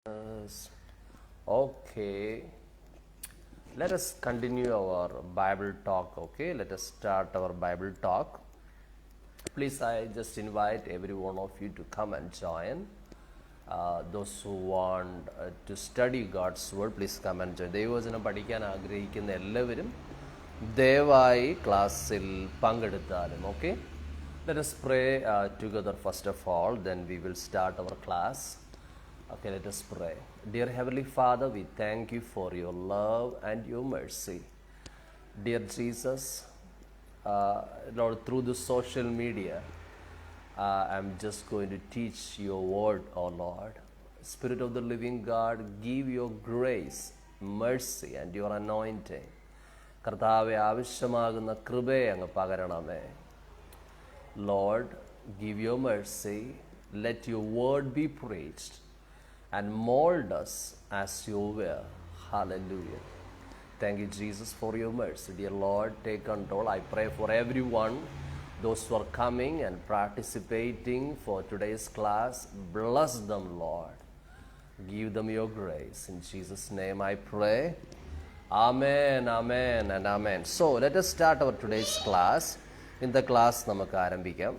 Yes. Okay, let us continue our Bible talk. Okay, let us start our Bible talk. Please, I just invite every one of you to come and join. Those who want to study God's word, please come and join. ദൈവവചനം പഠിക്കാൻ ആഗ്രഹിക്കുന്ന എല്ലാവരും ദയവായി ക്ലാസ്സിൽ പങ്കെടുത്താലും. Okay, let us pray together first of all, then we will start our class. Okay, let us pray. Dear Heavenly Father, we thank you for your love and your mercy. Dear Jesus, Lord, through the social media, I'm just going to teach your word, oh Lord. Spirit of the living God, give your grace, mercy and your anointing. കർത്താവെ, ആവശ്യമാകുന്ന കൃപയെ അങ്ങ് പകരണമേ. Lord, give your mercy. Let your word be preached and mold us as you will. Hallelujah. Thank you, Jesus, for your mercy. Dear Lord, take control. I pray for everyone, those who are coming and participating for today's class. Bless them, Lord. Give them your grace. In Jesus' name I pray. Amen, amen, and amen. So, let us start our today's class. In the class, നമുക്ക് ആരംഭിക്കാം.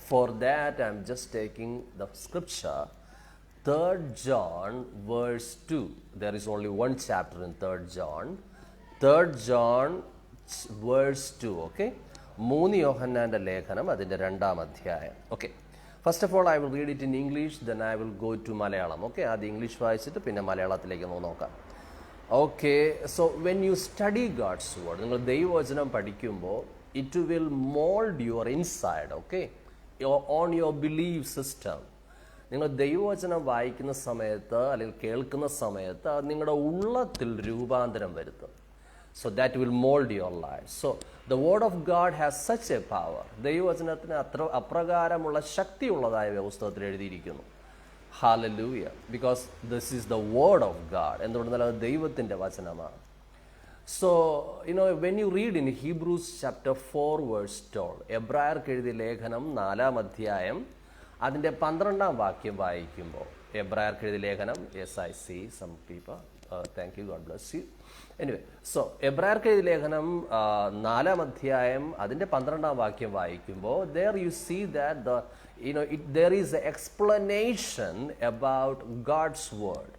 For that, I'm just taking the scripture, 3rd John verse 2. There is only one chapter in 3rd John. 3rd John verse 2. Okay? 3 യോഹന്നാന്റെ ലേഖനം അതിൻ്റെ 2-ാം അധ്യായം. Okay. First of all, I will read it in English, then I will go to Malayalam. Okay? ആദ്യം English വായിച്ചിട്ട് പിന്നെ മലയാളത്തിലേക്ക് നോക്കാം. Okay. So, when you study God's word, നിങ്ങൾ ദൈവവചനം പഠിക്കുമ്പോൾ it will mold your inside. Okay? On your belief system. നിങ്ങൾ ദൈവവചനം വായിക്കുന്ന സമയത്ത് അല്ലെങ്കിൽ കേൾക്കുന്ന സമയത്ത് അത് നിങ്ങളുടെ ഉള്ളത്തിൽ രൂപാന്തരം വരുത്തും. So that will mold your life. So the word of God has such a power. ദൈവവചനത്തിന് അപ്രകാരമുള്ള ശക്തിയുള്ളതായ പുസ്തകത്തിൽ എഴുതിയിരിക്കുന്നു. Hallelujah. Because this is the word of God. എന്തുകൊണ്ടെന്നാൽ അത് ദൈവത്തിൻ്റെ വചനമാണ്. So, when you read in Hebrews chapter 4 verse 12, എബ്രായർക്ക് എഴുതിയ ലേഖനം 4-ാം അധ്യായം അതിൻ്റെ 12-ാം വാക്യം വായിക്കുമ്പോൾ, എബ്രായർക്ക് എഴുതിയ ലേഖനം, yes I see some people, thank you, God bless you. Anyway, so എബ്രായർക്ക് എഴുതിയ ലേഖനം 4-ാം അധ്യായം അതിൻ്റെ 12-ാം വാക്യം വായിക്കുമ്പോൾ, there you see that there is an explanation about God's word.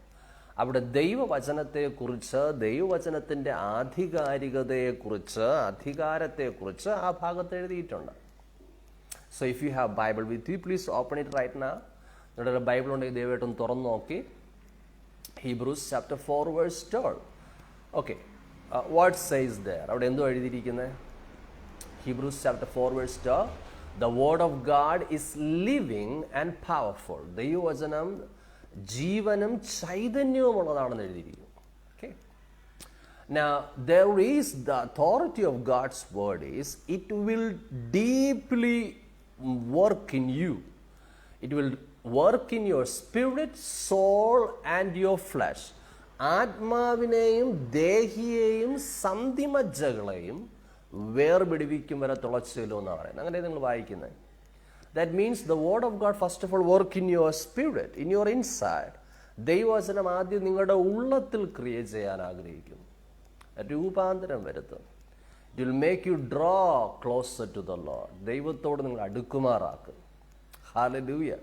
അവിടെ ദൈവവചനത്തെക്കുറിച്ച്, ദൈവവചനത്തിൻ്റെ ആധികാരികതയെക്കുറിച്ച്, അധികാരത്തെക്കുറിച്ച് ആ ഭാഗത്ത് എഴുതിയിട്ടുണ്ട്. So if you have Bible with you, please open it right now. നിങ്ങളുടെ ബൈബിൾ ഉണ്ടെങ്കിൽ ദയവായിട്ടൊന്ന് തുറന്നു നോക്കി. Hebrews chapter 4 verse 12. Okay. What says there? അവിടെ എന്തോ എഴുതിയിരിക്കുന്നത്? Hebrews chapter 4 verse 12. The word of God is living and powerful. ദൈവവചനം ജീവനും ചൈതന്യവുമുള്ളതാണെന്ന് എഴുതിയിരിക്കുന്നു. Okay. Now, there is the authority of God's word is, it will deeply work in you. It will work in your spirit, soul and your flesh. ആത്മാവിനെയും ദേഹിയെയും സന്ധിമജ്ജകളെയും വേർപിടിവിക്കും വരെ തുളച്ചല്ലോ എന്നാണ് പറയുന്നത്. അങ്ങനെ നിങ്ങൾ വായിക്കുന്നത്. That means the word of God first of all work in your spirit, in your inside. ദൈവവചനം ആദ്യം നിങ്ങളുടെ ഉള്ളത്തിൽ ക്രിയ ചെയ്യാൻ ആഗ്രഹിക്കുന്നു, രൂപാന്തരം വരുത്തും. It will make you draw closer to the Lord. ദൈവത്തോട് നിങ്ങൾ അടുക്കുമാറാക്കും. Hallelujah.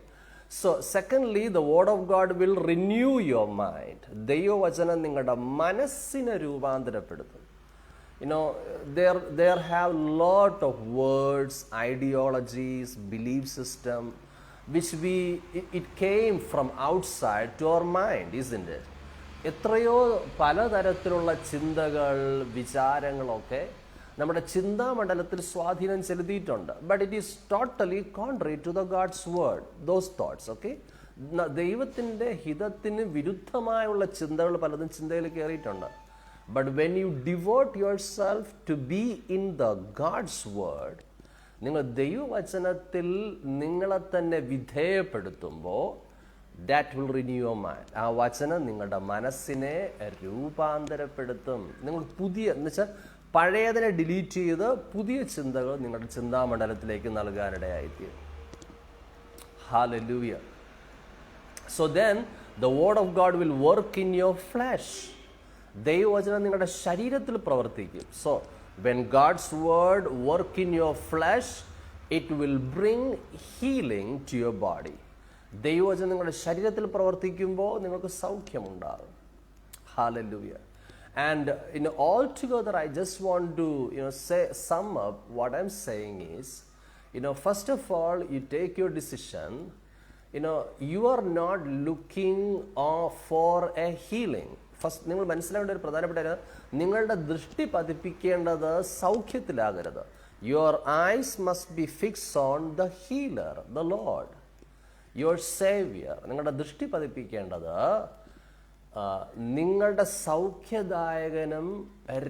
So secondly, the word of God will renew your mind. ദൈവവചനം നിങ്ങളുടെ മനസ്സിനെ രൂപാന്തരപ്പെടുത്തും. There have lot of words, ideologies, belief system, which it came from outside to our mind, isn't it? എത്രയോ പലതരത്തിലുള്ള ചിന്തകൾ, വിചാരങ്ങളൊക്കെ നമ്മുടെ ചിന്താമണ്ഡലത്തിൽ സ്വാധീനം ചെലുത്തിയിട്ടുണ്ട്. But it is totally contrary to the God's word, those thoughts. Okay, ദൈവത്തിൻ്റെ ഹിതത്തിന് വിരുദ്ധമായുള്ള ചിന്തകൾ പലതും ചിന്തയിൽ കയറിയിട്ടുണ്ട്. But when you devote yourself to be in the God's word, നിങ്ങൾ ദൈവവചനത്തിൽ നിങ്ങളെ തന്നെ വിധേയപ്പെടുത്തുമ്പോൾ, that will renew your mind. ആ വചനം നിങ്ങളുടെ മനസ്സിനെ രൂപാന്തരപ്പെടുത്തും. നിങ്ങൾ പുതിയ, എന്നുവെച്ചാൽ പഴയതിനെ ഡിലീറ്റ് ചെയ്ത് പുതിയ ചിന്തകൾ നിങ്ങളുടെ ചിന്താമണ്ഡലത്തിലേക്ക് നൽകാനിടയായിത്തീരും. Hallelujah. So then The word of God will work in your flesh. ദൈവവചനം നിങ്ങളുടെ ശരീരത്തിൽ പ്രവർത്തിക്കും. So, when God's word work in your flesh, it will bring healing to your body. ദൈവവചനം നിങ്ങളുടെ ശരീരത്തിൽ പ്രവർത്തിക്കുമ്പോൾ നിങ്ങൾക്ക് സൗഖ്യമുണ്ടാകും. Hallelujah. And altogether, I just want to sum up what I'm saying is, first of all, you take your decision. You are not looking for a healing. First നിങ്ങൾ മനസ്സിലാവേണ്ട ഒരു പ്രധാനപ്പെട്ട കാര്യം, നിങ്ങളുടെ ദൃഷ്ടി പതിപ്പിക്കേണ്ടത് സൗഖ്യത്തിലാകരുത്. Your eyes must be fix on the healer, the Lord, your saviour. നിങ്ങളുടെ ദൃഷ്ടി പതിപ്പിക്കേണ്ടത് നിങ്ങളുടെ സൗഖ്യദായകനും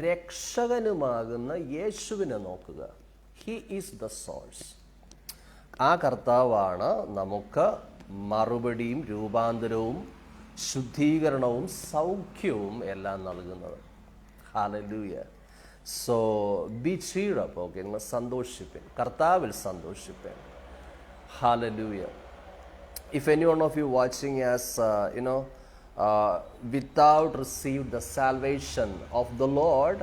രക്ഷകനുമാകുന്ന യേശുവിനെ നോക്കുക. He is the source. ആ കർത്താവാണ് നമുക്ക് മറുപടിയും രൂപാന്തരവും ശുദ്ധീകരണവും സൗഖ്യവും എല്ലാം നൽകുന്നത്. Hallelujah. So be cheered up, okay? നിങ്ങൾ സന്തോഷിപ്പിൻ, കർത്താവിൽ സന്തോഷിപ്പിൻ. Hallelujah. If any one of you watching as without received the salvation of the Lord,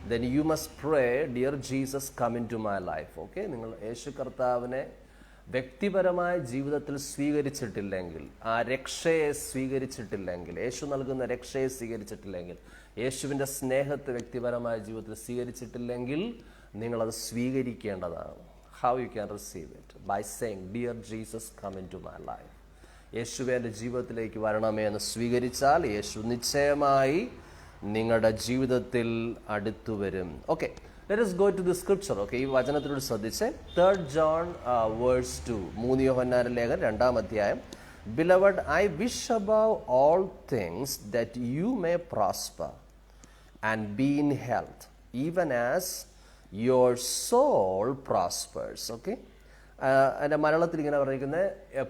then you must pray, dear Jesus, come into my life. Okay? നിങ്ങൾ യേശു കർത്താവിനെ വ്യക്തിപരമായ ജീവിതത്തിൽ സ്വീകരിച്ചിട്ടില്ലെങ്കിൽ, ആ രക്ഷയെ സ്വീകരിച്ചിട്ടില്ലെങ്കിൽ, യേശു നൽകുന്ന രക്ഷയെ സ്വീകരിച്ചിട്ടില്ലെങ്കിൽ, യേശുവിൻ്റെ സ്നേഹത്തെ വ്യക്തിപരമായ ജീവിതത്തിൽ സ്വീകരിച്ചിട്ടില്ലെങ്കിൽ, നിങ്ങളത് സ്വീകരിക്കേണ്ടതാണ്. How you can receive it? By saying, dear Jesus, come into my life. യേശുവേ എൻ്റെ ജീവിതത്തിലേക്ക് വരണമേ എന്ന് സ്വീകരിച്ചാൽ യേശു നിശ്ചയമായി നിങ്ങളുടെ ജീവിതത്തിൽ അടുത്തു വരും. Okay, let us go to the scripture. Okay, ഈ വചനത്തിലൂടെ ശ്രദ്ധിച്ച് 3 John verse 2, 3 യോഹന്നാന്റെ ലേഖനം 2-ാം അധ്യായം. Beloved, I wish above all things that you may prosper and be in health, even as your soul prospers. Okay, എൻ്റെ മലയാളത്തിൽ ഇങ്ങനെ പറഞ്ഞിരിക്കുന്നത്,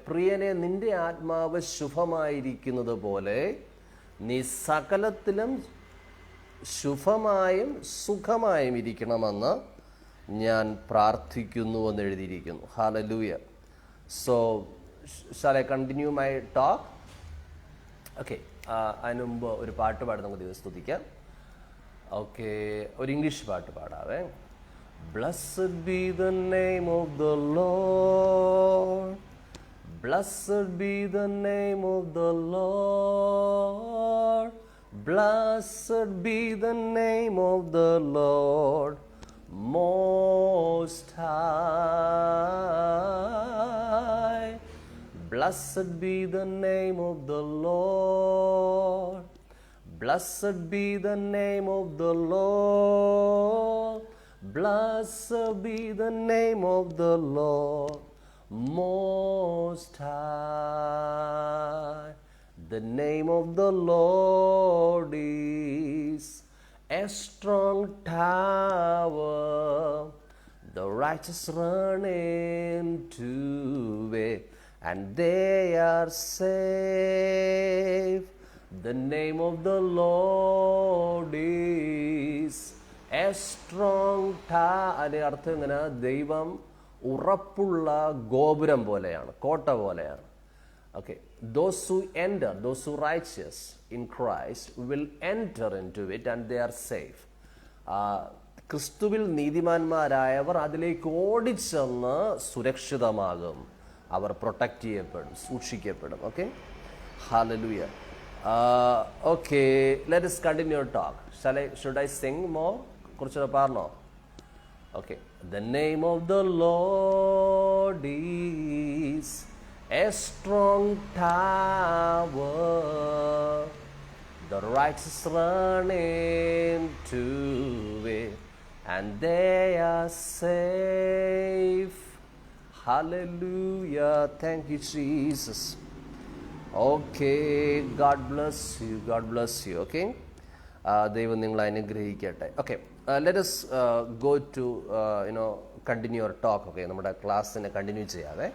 പ്രിയനെ നിന്റെ ആത്മാവ് ശുഭമായിരിക്കുന്നത് പോലെ നീ സകലത്തിലും ശുഭമായും സുഖമായും ഇരിക്കണമെന്ന് ഞാൻ പ്രാർത്ഥിക്കുന്നുവെന്ന് എഴുതിയിരിക്കുന്നു. Hallelujah. So, shall I continue my talk? Okay, അതിന് മുമ്പ് ഒരു പാട്ട് പാടി നമുക്ക് ദൈവത്തെ സ്തുതിക്കാം. ഓക്കെ, ഒരു ഇംഗ്ലീഷ് പാട്ട് പാടാവേ. Blessed be the name of the Lord. Blessed be the name of the Lord. Blessed be the name of the Lord Most High. Blessed be the name of the Lord. Blessed be the name of the Lord. Blessed be the name of the Lord Most High. The name of the Lord is a strong tower. The righteous run into it, and they are safe. The name of the Lord is a strong tower. അതിൻ്റെ അർത്ഥം ഇങ്ങനെ, ദൈവം ഉറപ്പുള്ള ഗോപുരം പോലെയാണ്, കോട്ട പോലെയാണ്. Okay, those who righteous in Christ will enter into it and they are safe. ക്രിസ്തുവിൽ നീതിമാന്മാരായവർ അതിലേക്ക് ഓടിച്ചെന്ന് സുരക്ഷിതമാകും, അവർ പ്രൊട്ടക്റ്റ് ചെയ്യപ്പെടും, സൂക്ഷിക്കപ്പെടും. Okay, Hallelujah. Okay, let us continue our talk. Should I sing more? കുറച്ചുകൂടെ പാടണോ? Okay, the name of the Lord is a strong tower. The righteous run into it, and they are safe. Hallelujah. Thank you, Jesus. Okay, God bless you. God bless you. Okay, ദൈവം നിങ്ങളെ അനുഗ്രഹിക്കട്ടെ. Okay, let us go to continue our talk. Okay, നമ്മുടെ ക്ലാസ്സിനെ continue ചെയ്യാവേ.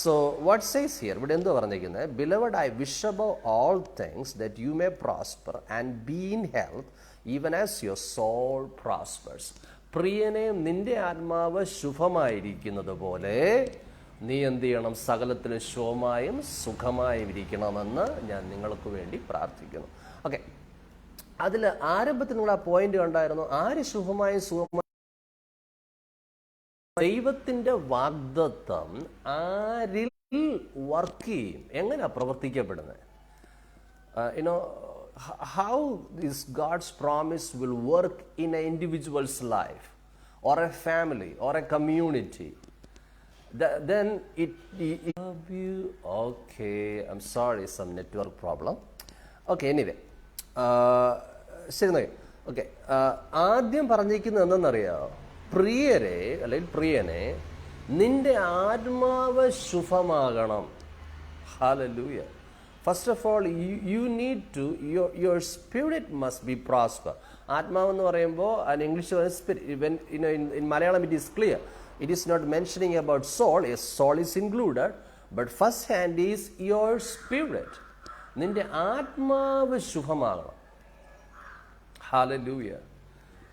So what says here? ഇവിടെ എന്തോ പറഞ്ഞിരിക്കുന്നത്? Beloved, I wish above all things that you may prosper and be in health, even as your soul prospers. പ്രിയനെ നിന്റെ ആത്മാവ് ശുഭമായിരിക്കുന്നത് പോലെ നീ എന്ത് ചെയ്യണം? സകലത്തിലും ശുഭമായും സുഖമായും ഇരിക്കണമെന്ന് ഞാൻ നിങ്ങൾക്ക് വേണ്ടി പ്രാർത്ഥിക്കുന്നു. ഓക്കെ, അതിൽ ആരംഭത്തിൽ നിങ്ങൾ ആ പോയിന്റ് കണ്ടായിരുന്നു. ആര് ശുഭമായും സുഖമായും? ദൈവത്തിന്റെ വാഗ്ദത്തം ആരിൽ വർക്ക് ചെയ്യും, എങ്ങനെയാ പ്രവർത്തിക്കപ്പെടുന്നത്? how this God's promise will work in an individual's life or a family or a community. Then it love you. Okay, I'm sorry, some network problem. Okay, anyway, ശരി നോക്കി. ഓക്കെ, ആദ്യം പറഞ്ഞിരിക്കുന്നത് എന്തെന്നറിയാമോ? പ്രിയരെ അല്ലെങ്കിൽ പ്രിയനെ, നിന്റെ ആത്മാവ് ശുഭമാകണം. Hallelujah. First of all, you need to, your spirit must be prosper. ആത്മാവ് എന്ന് പറയുമ്പോൾ an English spirit, when in Malayalam it is clear. It is not mentioning about soul. Yes, soul is included, but first hand is your spirit. നിന്റെ ആത്മാവ് ശുഭമാകണം. Hallelujah.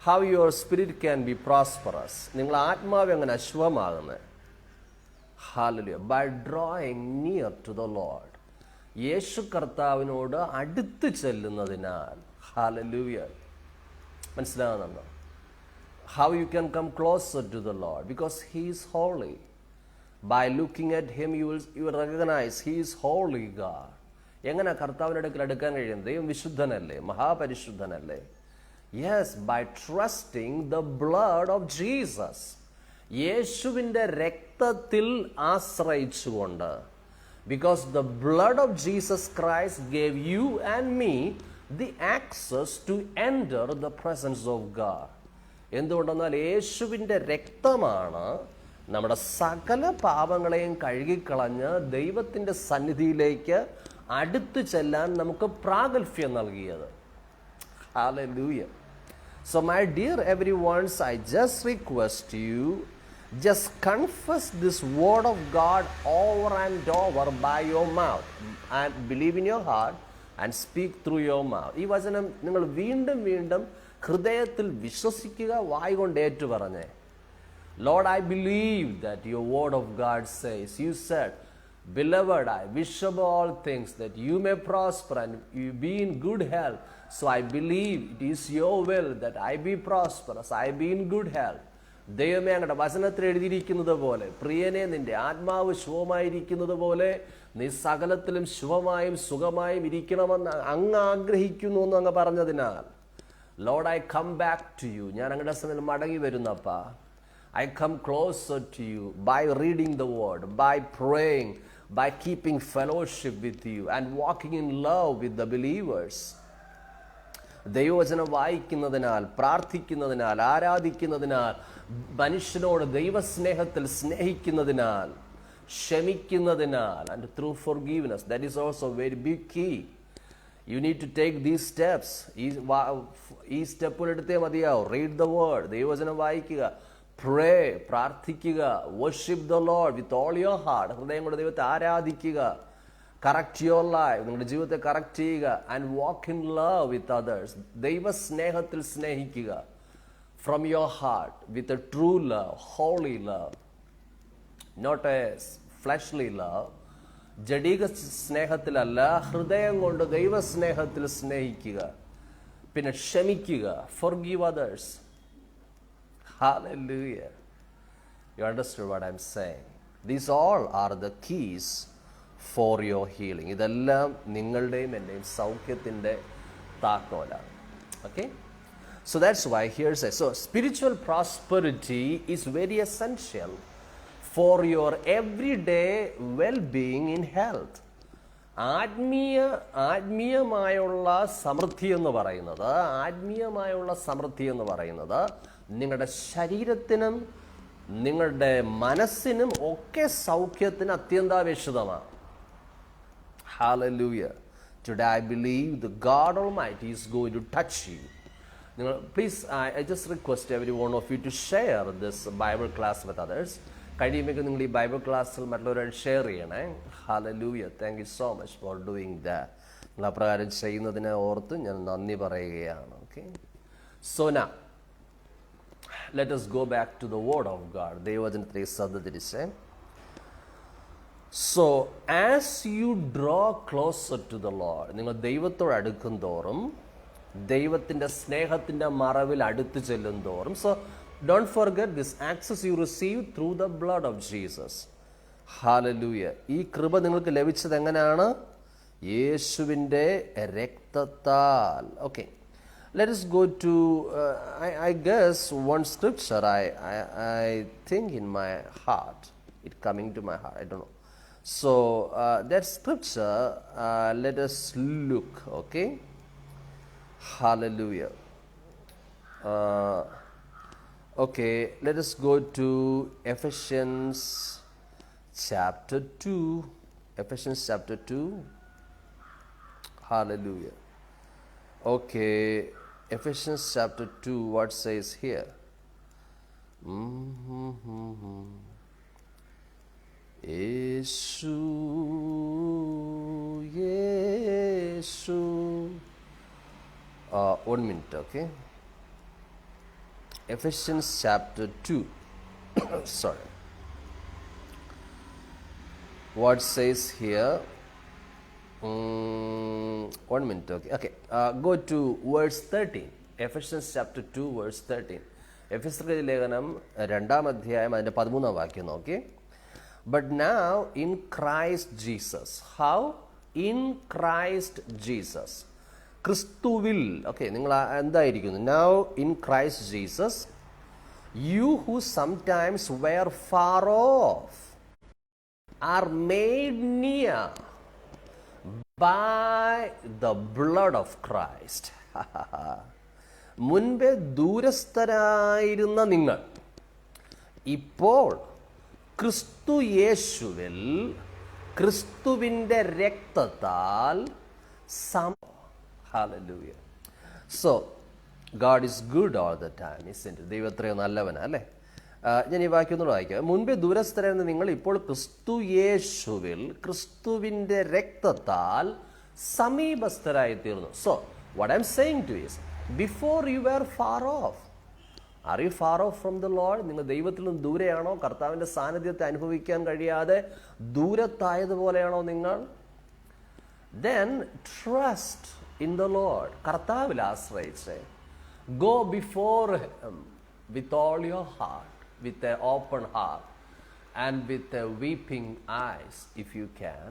How your spirit can be prosperous. നിങ്ങൾ ആത്മാവ് എങ്ങനെ ശുഭമാകുന്നത്? Hallelujah. By drawing near to the Lord. യേശു കർത്താവിനോട് അടുത്ത് ചെല്ലുന്നതിനാൽ. Hallelujah. മനസ്സിലാകുന്നുണ്ടോ? How you can come closer to the Lord? Because He is holy. By looking at Him, you will recognize He is holy God. എങ്ങനെ കർത്താവിൻ്റെ അടുക്കൽ അടുക്കാൻ കഴിയും? ദൈവം വിശുദ്ധനല്ലേ, മഹാപരിശുദ്ധനല്ലേ? Yes, by trusting the blood of Jesus. യേശുവിൻ്റെ രക്തത്തിൽ ആശ്രയിച്ചുകൊണ്ട്. Because the blood of Jesus Christ gave you and me the access to enter the presence of God. എന്തുകൊണ്ടെന്നാൽ യേശുവിൻ്റെ രക്തമാണ് നമ്മുടെ സകല പാപങ്ങളെയും കഴുകിക്കളഞ്ഞ് ദൈവത്തിൻ്റെ സന്നിധിയിലേക്ക് അടുത്ത് ചെല്ലാൻ നമുക്ക് പ്രാഗൽഭ്യം നൽകിയത്. Hallelujah. So my dear everyone, I just request you, just confess this word of God over and over by your mouth and believe in your heart and speak through your mouth. ഈ വചനം നിങ്ങൾ വീണ്ടും വീണ്ടും ഹൃദയത്തിൽ വിശ്വസിക്കുക, വായ് കൊണ്ട് ഏറ്റു പറഞ്ഞേ. Lord, I believe that your word of God says, you said, beloved, I wish above all things that you may prosper and you be in good health. So I believe it is your will that I be prosperous, I be in good health. ദൈവമേ, അങ്ങയുടെ വചനത്തിൽ എഴുതിയിരിക്കുന്നത് പോലെ, പ്രിയനെ നിന്റെ ആത്മാവ് ശുഭമായിരിക്കുന്നത് പോലെ നീ സകലത്തിലും ശുഭമായും സുഖമായും ഇരിക്കണമെന്ന് അങ്ങ് ആഗ്രഹിക്കുന്നു എന്ന് അങ്ങ് പറഞ്ഞതിനാൽ, Lord, I come back to you. ഞാൻ അങ്ങയുടെ സന്നിധിയിൽ മടങ്ങി വരുന്നപ്പാ. I come closer to you by reading the word, by praying, by keeping fellowship with you and walking in love with the believers. ദൈവവചനം വായിക്കുന്നതിനാൽ, പ്രാർത്ഥിക്കുന്നതിനാൽ, ആരാധിക്കുന്നതിനാൽ, മനുഷ്യനോട് ദൈവസ്നേഹത്തിൽ സ്നേഹിക്കുന്നതിനാൽ, ക്ഷമിക്കുന്നതിനാൽ, and through forgiveness. That is also a very big key. You need to take these steps. ഈ സ്റ്റെപ്പുകൾ എടുത്തേ മതിയാവും. Read the word, ദൈവവചനം വായിക്കുക, പ്രേ, പ്രാർത്ഥിക്കുക, worship the Lord with all your heart, ഹൃദയം കൊണ്ട് ദൈവത്തെ ആരാധിക്കുക, കറക്റ്റ് യുവർ ലൈഫ്, നിങ്ങളുടെ ജീവിതത്തെ കറക്റ്റ് ചെയ്യുക, and walk in love with others, ദൈവസ്നേഹത്തിൽ സ്നേഹിക്കുക, from your heart with a true love, holy love, not a fleshly love. ജഡിക സ്നേഹത്തിലല്ല, ഹൃദയം കൊണ്ട് ദൈവസ്നേഹത്തിൽ സ്നേഹിക്കുക, പിന്നെ ക്ഷമിക്കുക, forgive others. Hallelujah. You understood what I'm saying? These all are the keys for your healing. ഇതെല്ലാം നിങ്ങളുടെയും എൻ്റെയും സൗഖ്യത്തിൻ്റെ താക്കോലാണ്. Okay? So that's why here says, so spiritual prosperity is very essential for your everyday well-being in health. ആത്മീയമായുള്ള സമൃദ്ധി എന്ന് പറയുന്നത് നിങ്ങളുടെ ശരീരത്തിനും നിങ്ങളുടെ മനസ്സിനും ഒക്കെ സൗഖ്യത്തിന് അത്യന്താപേക്ഷിതമാണ്. Hallelujah. Today I believe the God Almighty is going to touch you. Please, I just request every one of you to share this Bible class with others. കഴിയുമെങ്കിൽ നിങ്ങൾ ഈ ബൈബിൾ ക്ലാസ്സിൽ മറ്റുള്ളവരായിട്ട് ഷെയർ ചെയ്യണേ. Hallelujah. Thank you so much for doing that. നിങ്ങൾ അപ്രകാരം ചെയ്യുന്നതിനെ ഓർത്ത് ഞാൻ നന്ദി പറയുകയാണ്. Okay? So now, let us go back to the word of God. ദൈവവചനത്തിലേക്ക് ശ്രദ്ധ തിരിച്ച് So, as you draw closer to the Lord, നിങ്ങൾ ദൈവത്തോട് അടുക്കും തോറും ദൈവത്തിൻ്റെ സ്നേഹത്തിൻ്റെ മറവിൽ അടുത്ത് ചെല്ലും തോറും, so don't forget this access you receive through the blood of Jesus. Hallelujah. ഈ കൃപ നിങ്ങൾക്ക് ലഭിച്ചത് എങ്ങനെയാണ്? യേശുവിൻ്റെ രക്തത്താൽ. Okay. Let us go to, I guess, one scripture I think in my heart. It coming to my heart. I don't know. So, that scripture, let us look, okay? Hallelujah. Okay, let us go to Ephesians chapter 2. Ephesians chapter 2. Hallelujah. Okay, Ephesians chapter 2, what says here? Yeshu, Yeshu. 1 minute, okay? Ephesians chapter 2. Sorry. What says here? 1 minute, okay. Okay, go to verse 13. Ephesians chapter 2, verse 13. എഫെസ്യരുടെ ലേഖനം 2-ാം അധ്യായം അതിൻ്റെ 13-ാം വാക്യം നോക്കി. But now in Christ Jesus. How? In Christ Jesus. ക്രിസ്തുവിൽ. Okay, നിങ്ങൾ എന്തായിരിക്കുന്നു? Now in Christ Jesus, you who sometimes were far off are made near by the blood of Christ. മുൻപേ ദൂരസ്ഥരായിരുന്ന നിങ്ങൾ ഇപ്പോൾ ക്രിസ്തു യേശുവിൽ ക്രിസ്തുവിൻ്റെ രക്തത്താൽ Hallelujah. So, God is good all the time, isn't it? ദൈവം എത്രയോ നല്ലവനാ, അല്ലേ? ഞാൻ ഈ വാക്യം ഒന്നുകൂടെ വായിക്കാം. മുൻപേ ദൂരസ്ഥരായിരുന്ന നിങ്ങൾ ഇപ്പോൾ ക്രിസ്തു യേശുവിൽ ക്രിസ്തുവിൻ്റെ രക്തത്താൽ സമീപസ്ഥരായി തീർന്നു. So, what I'm saying to you is, before you were far off. Are you far off from the Lord? നിങ്ങൾ ദൈവത്തിൽ നിന്ന് ദൂരെയാണോ? കർത്താവിൻ്റെ സാന്നിധ്യത്തെ അനുഭവിക്കാൻ കഴിയാതെ ദൂരത്തായതുപോലെയാണോ നിങ്ങൾ? Then trust in the Lord. കർത്താവിൽ ആശ്രയിച്ച് go before him with all your heart, with an open heart and with a weeping eyes if you can.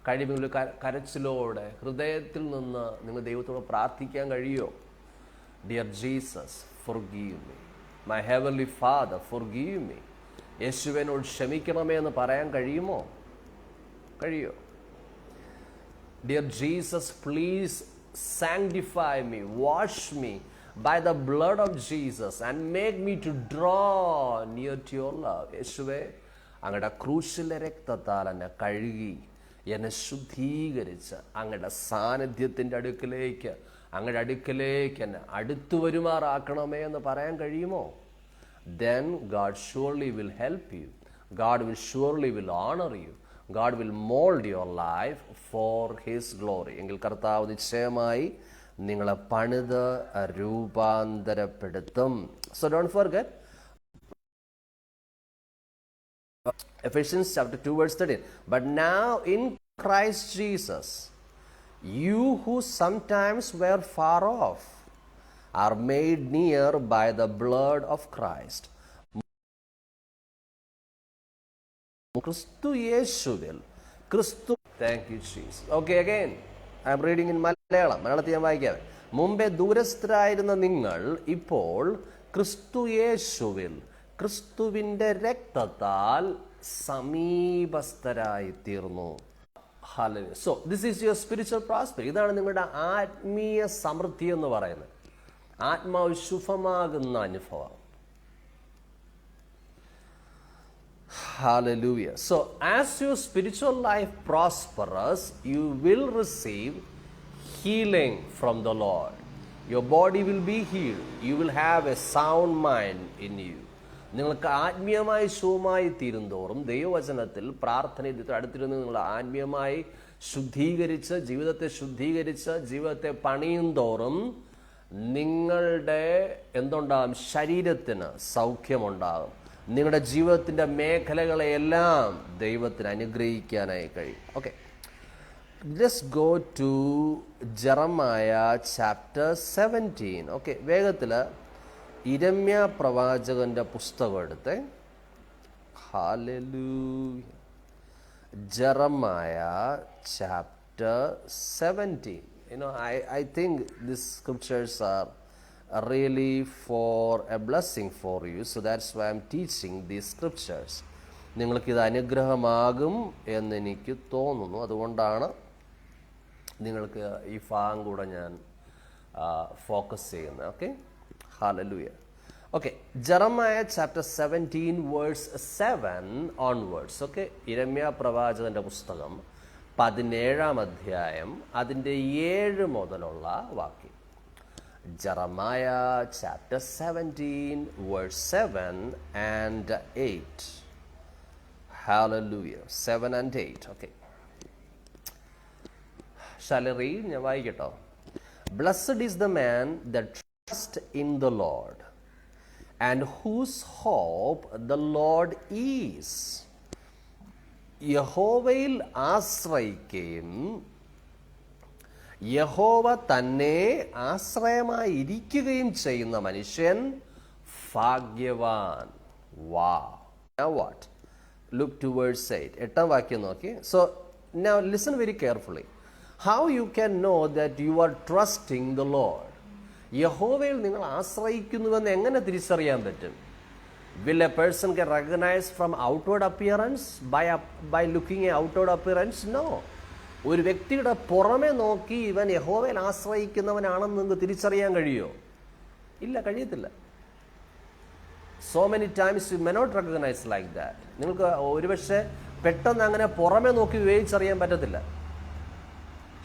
കഴിയുമെങ്കിൽ കരച്ചിലോടെ ഹൃദയത്തിൽ നിന്ന് നിങ്ങൾ ദൈവത്തോട് പ്രാർത്ഥിക്കാൻ കഴിയോ? Dear Jesus, forgive me. My heavenly Father, forgive me. യേശുവിനോട് ക്ഷമിക്കണമേ എന്ന് പറയാൻ കഴിയുമോ? കഴിയോ? Dear Jesus, please sanctify me, wash me by the blood of Jesus and make me to draw near to your love. യേശുവേ, അങ്ങയുടെ ക്രൂശിലെ രക്തത്താൽ എന്നെ കഴുകി എന്നെ ശുദ്ധീകരിച്ച് അങ്ങയുടെ സാന്നിധ്യത്തിൻ്റെ അടുക്കിലേക്ക് എന്നെ അടുത്തു വരുമാറാക്കണമേ എന്ന് പറയാൻ കഴിയുമോ? Then God surely will help you. God will surely will honor you. God will mold your life for His glory. എങ്കിൽ കർത്താവ് നിശ്ചയമായി നിങ്ങളെ പണിത് രൂപാന്തരപ്പെടുത്തും. So don't forget Ephesians chapter 2 verse 13. But now in Christ Jesus, you who sometimes were far off are made near by the blood of Christ. ക്രിസ്തു യേശുവിൽ ക്രിസ്തു. Thank you Jesus. Okay, again I am reading in മലയാളത്തിൽ ഞാൻ വായിക്കാം. മുമ്പേ ദൂരസ്ഥരായിരുന്ന നിങ്ങൾ ഇപ്പോൾ ക്രിസ്തു യേശുവിൽ ക്രിസ്തുവിൻ്റെ രക്തത്താൽ സമീപസ്ഥരായി തീർന്നു. Hallelujah. So this is your spiritual prosperity. ഇതാണ് നിങ്ങളുടെ ആത്മീയ സമൃദ്ധി എന്ന് പറയുന്നത്. ആത്മാവ് ശുഭമാകുന്ന അനുഭവം. Hallelujah. So as your spiritual life prospers, you will receive healing from the Lord. Your body will be healed. You will have a sound mind in you. നിങ്ങൾക്ക് ആത്മീയമായി ശുഭമായി തീരുന്തോറും ദൈവവചനത്തിൽ പ്രാർത്ഥനയിൽ അടുത്തിരുന്ന് നിങ്ങൾ ആത്മീയമായി ശുദ്ധീകരിച്ച് ജീവിതത്തെ പണിയും തോറും നിങ്ങളുടെ എന്തുണ്ടാകും? ശരീരത്തിന് സൗഖ്യമുണ്ടാകും. നിങ്ങളുടെ ജീവിതത്തിൻ്റെ മേഖലകളെയെല്ലാം ദൈവത്തിന് അനുഗ്രഹിക്കാനായി കഴിയും. Okay, let's go to Jeremiah chapter 17. Okay, വേഗത്തിൽ ഇരമ്യ പ്രവാചകന്റെ പുസ്തകം എടുത്ത്. Hallelujah. Jeremiah chapter 17. I think these scriptures are really for a blessing for you. So that's why I'm teaching these scriptures. നിങ്ങൾക്കിത് അനുഗ്രഹമാകും എന്നെനിക്ക് തോന്നുന്നു. അതുകൊണ്ടാണ് നിങ്ങൾക്ക് ഈ ഭാഗം കൂടെ ഞാൻ ഫോക്കസ് ചെയ്യുന്നത്. Okay, hallelujah. Okay, Jeremiah chapter 17 verse 7 onwards. Okay, ഇരമ്യ പ്രവാചകന്റെ പുസ്തകം 17-ാം അധ്യായം അതിൻ്റെ 7 മുതലുള്ള വാക്യം. Jeremiah chapter 17 verse 7 and 8. Hallelujah. 7 and 8. Okay. Shall I read? ഞാൻ വായിക്കട്ടോ. Blessed is the man that trusts in the Lord, and whose hope the Lord is. യഹോവയിൽ ആശ്രയിക്കുകയും യഹോവ തന്നെ ആശ്രയമായിരിക്കുകയും ചെയ്യുന്ന മനുഷ്യൻ ഭാഗ്യവാൻ. Wow. Now what? Look to verse 8. 8-ാം വാക്യം നോക്കി. So now listen very carefully. How you can know that you are trusting the Lord? യഹോവയിൽ നിങ്ങൾ ആശ്രയിക്കുന്നുവെന്ന് എങ്ങനെ തിരിച്ചറിയാൻ പറ്റും? Will a person get recognized from outward appearance by looking at outward appearance? No. ഒരു വ്യക്തിയുടെ പുറമെ നോക്കി ഇവൻ യഹോവയിൽ ആശ്രയിക്കുന്നവനാണെന്ന് നിങ്ങൾക്ക് തിരിച്ചറിയാൻ കഴിയുമോ? ഇല്ല, കഴിയത്തില്ല. So many times you may not recognize like that. നിങ്ങൾക്ക് ഒരുപക്ഷെ പെട്ടെന്ന് അങ്ങനെ പുറമെ നോക്കി വിവേചിച്ചറിയാൻ പറ്റത്തില്ല.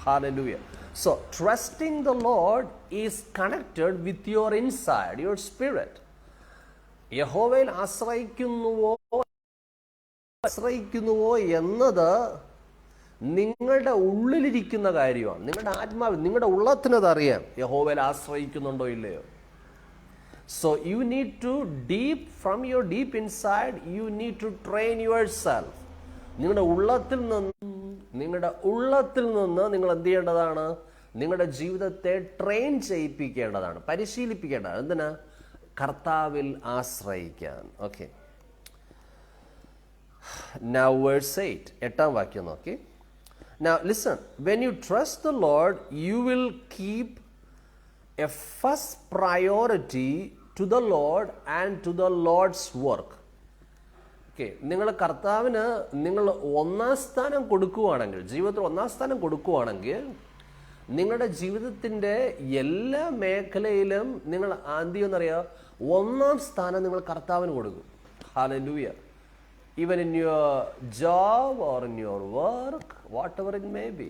Hallelujah. So trusting the Lord is connected with your inside, your spirit. യഹോവയിൽ ആശ്രയിക്കുന്നുവോ എന്നത് നിങ്ങളുടെ ഉള്ളിലിരിക്കുന്ന കാര്യമാണ്. നിങ്ങളുടെ ആത്മാവിൽ, നിങ്ങളുടെ ഉള്ളത്തിനത് അറിയാം യഹോവയിൽ ആശ്രയിക്കുന്നുണ്ടോ ഇല്ലയോ. So you need to from your deep inside, you need to train yourself. നിങ്ങളുടെ ഉള്ളത്തിൽ നിന്ന് നിങ്ങൾ എന്ത് ചെയ്യേണ്ടതാണ്? നിങ്ങളുടെ ജീവിതത്തെ ട്രെയിൻ ചെയ്യിപ്പിക്കേണ്ടതാണ്, പരിശീലിപ്പിക്കേണ്ടതാണ്. എന്തിനാ? കർത്താവിൽ ആശ്രയിക്കാൻ. ഓക്കെ, now verse 8, 8-ാം വാക്യം നോക്കി. Now listen, when you trust the Lord, you will keep a first priority to the Lord and to the Lord's work. Okay, നിങ്ങൾ കർത്താവിന് നിങ്ങൾ ഒന്നാം സ്ഥാനം കൊടുക്കുകയാണെങ്കിൽ, ജീവിതത്തിൽ ഒന്നാം സ്ഥാനം കൊടുക്കുകയാണെങ്കിൽ, നിങ്ങളുടെ ജീവിതത്തിൻ്റെ എല്ലാ മേഖലയിലും നിങ്ങൾ എന്ത് ചെയ്യുമെന്നറിയാം? ഒന്നാം സ്ഥാനം നിങ്ങൾ കർത്താവിന് കൊടുക്കും. Hallelujah. Even in your job or in your work, whatever it may be,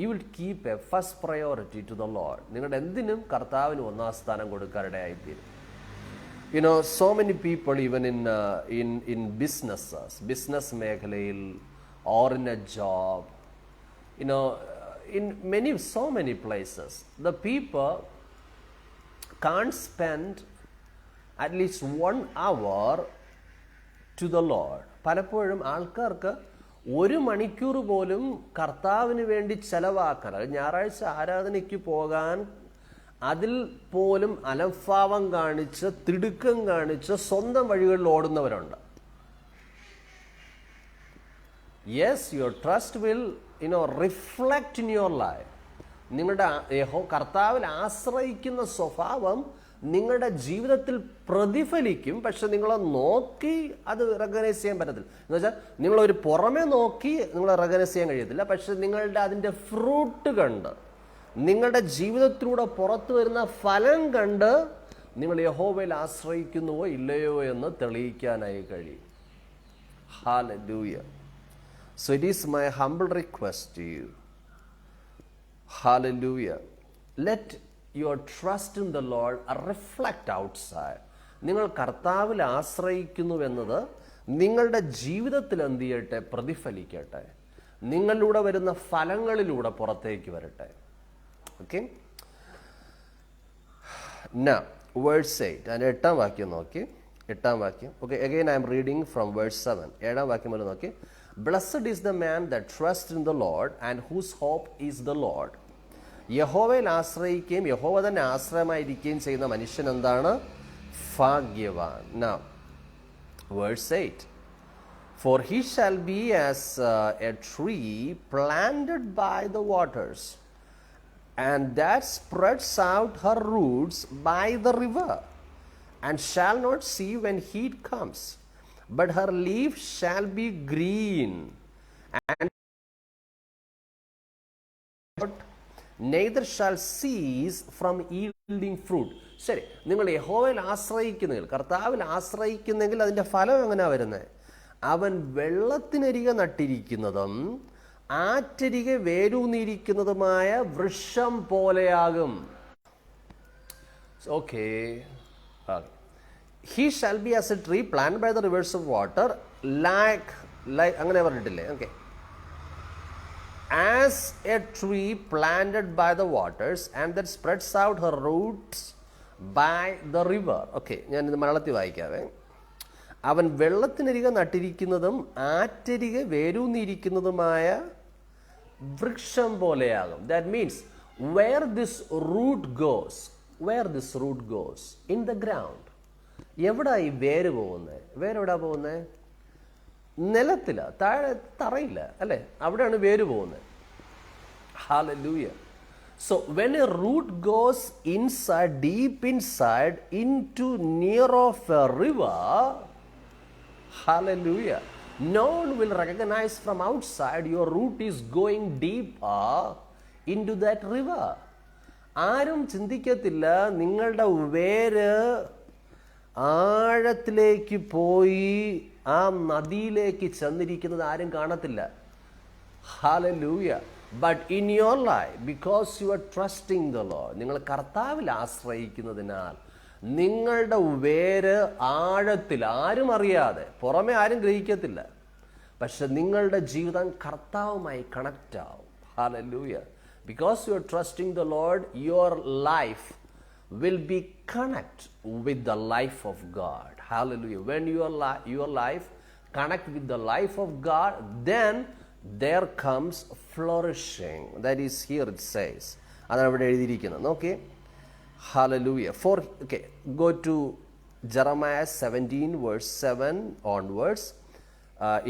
you will keep a first priority to the Lord. നിങ്ങളുടെ എന്തിനും കർത്താവിന് ഒന്നാം സ്ഥാനം കൊടുക്കാനിടയായിത്തീരും. So many people, even in business മേഖലയിൽ, or in a job, in so many places, the people can't spend at least 1 hour to the Lord. പലപ്പോഴും ആൾക്കാർക്ക് 1 മണിക്കൂർ പോലും കർത്താവിന് വേണ്ടി ചെലവാക്കാൻ, ഞായറാഴ്ച ആരാധനയ്ക്ക് പോകാൻ അതിൽ പോലും അലംഭാവം കാണിച്ച്, തിടുക്കം കാണിച്ച് സ്വന്തം വഴികളിൽ ഓടുന്നവരുണ്ട്. Yes, your trust will reflect in your life. നിങ്ങളുടെ കർത്താവിൽ ആശ്രയിക്കുന്ന സ്വഭാവം നിങ്ങളുടെ ജീവിതത്തിൽ പ്രതിഫലിക്കും. പക്ഷെ നിങ്ങളെ നോക്കി അത് റെക്കഗ്നൈസ് ചെയ്യാൻ പറ്റത്തില്ല. എന്ന് വെച്ചാൽ നിങ്ങളൊരു പുറമെ നോക്കി നിങ്ങളെ റെക്കഗ്നൈസ് ചെയ്യാൻ കഴിയത്തില്ല. പക്ഷെ നിങ്ങളുടെ അതിൻ്റെ ഫ്രൂട്ട് കണ്ട്, നിങ്ങളുടെ ജീവിതത്തിലൂടെ പുറത്തു വരുന്ന ഫലം കണ്ട് നിങ്ങൾ യഹോവയിൽ ആശ്രയിക്കുന്നുവോ ഇല്ലയോ എന്ന് തെളിയിക്കാനായി കഴിയും. Hallelujah. So it is my humble request to you. Hallelujah. Let your trust in the Lord reflect outside. നിങ്ങൾ കർത്താവിൽ ആശ്രയിക്കുന്നുവെന്നത് നിങ്ങളുടെ ജീവിതത്തിൽ എന്ത് ചെയ്യട്ടെ? പ്രതിഫലിക്കട്ടെ. നിങ്ങളിലൂടെ വരുന്ന ഫലങ്ങളിലൂടെ പുറത്തേക്ക് വരട്ടെ. Okay? Now, verse 8, and 8-ാം വാക്യം നോക്കി. 8-ാം വാക്യം. Okay, again I am reading from verse 7. 7-ാം വാക്യം മുതൽ നോക്കി. Blessed is the man that trust in the Lord and whose hope is the Lord. യഹോവയിൽ ആശ്രയിക്കുകയും യഹോവ തന്നെ ആശ്രയമായിരിക്കുകയും ചെയ്യുന്ന മനുഷ്യൻ എന്താണ്? ഭാഗ്യവാൻ. Now, verse 8. For he shall be as a tree planted by the waters, and that spreads out her roots by the river, and shall not see when heat comes, but her leaf shall be green, and neither shall cease from yielding fruit. ശരി, നിങ്ങൾ യഹോവയിൽ ആശ്രയിക്കുന്നെങ്കിൽ, കർത്താവിൽ ആശ്രയിക്കുന്നെങ്കിൽ അതിൻ്റെ ഫലം എങ്ങനെയാണ് വരുന്നത്? അവൻ വെള്ളത്തിനരികെ നട്ടിരിക്കുന്നതും ആറ്റരികെ വേരൂന്നിരിക്കുന്നതുമായ വൃക്ഷം പോലെയാകും. Okay, he shall be as a tree planted by the rivers of water, like അങ്ങനെ പറഞ്ഞിട്ടില്ലേ? Okay, as a tree planted by the waters and that spreads out her roots by the river. Okay, ഞാനിത് മലയാളത്തിൽ വായിക്കാവേ. അവൻ വെള്ളത്തിനരികെ നട്ടിരിക്കുന്നതും ആറ്റരികെ വേരൂന്നിരിക്കുന്നതുമായ വൃക്ഷം പോലെയാകും. That means where this root goes in the ground. എവിടാ ഈ വേര് പോകുന്നത്? വേരെവിടാ പോകുന്നത്? നിലത്തില, താഴെ തറയില്ല, അല്ലേ? അവിടെയാണ് വേര് പോകുന്നത്. Hallelujah. So when a root goes inside, deep inside, into near of a river, hallelujah, no one will recognize from outside your root is going deeper into that river. ആരും ചിന്തിക്കത്തില്ല നിങ്ങളുടെ വേര് ആഴത്തിലേക്ക് പോയി ആ നദിയിലേക്ക് ചെന്നിരിക്കുന്നത് ആരും കാണത്തില്ല. Hallelujah. But in your life, because you are trusting the Lord, നിങ്ങൾ കർത്താവിൽ ആശ്രയിക്കുന്നതിനാൽ നിങ്ങളുടെ വേര് ആഴത്തിൽ, ആരും അറിയാതെ, പുറമെ ആരും ഗ്രഹിക്കത്തില്ല, പക്ഷെ നിങ്ങളുടെ ജീവിതം കർത്താവുമായി കണക്റ്റ് ആവും. Hallelujah. Because you are trusting the Lord, your life will be connect with the life of God. Hallelujah. When your life connect with the life of God, then there comes flourishing. That is here it says. അതാണ് ഇവിടെ എഴുതിയിരിക്കുന്നത്. നോക്കി. Hallelujah. Okay, go to Jeremiah 17 verse 7 onwards.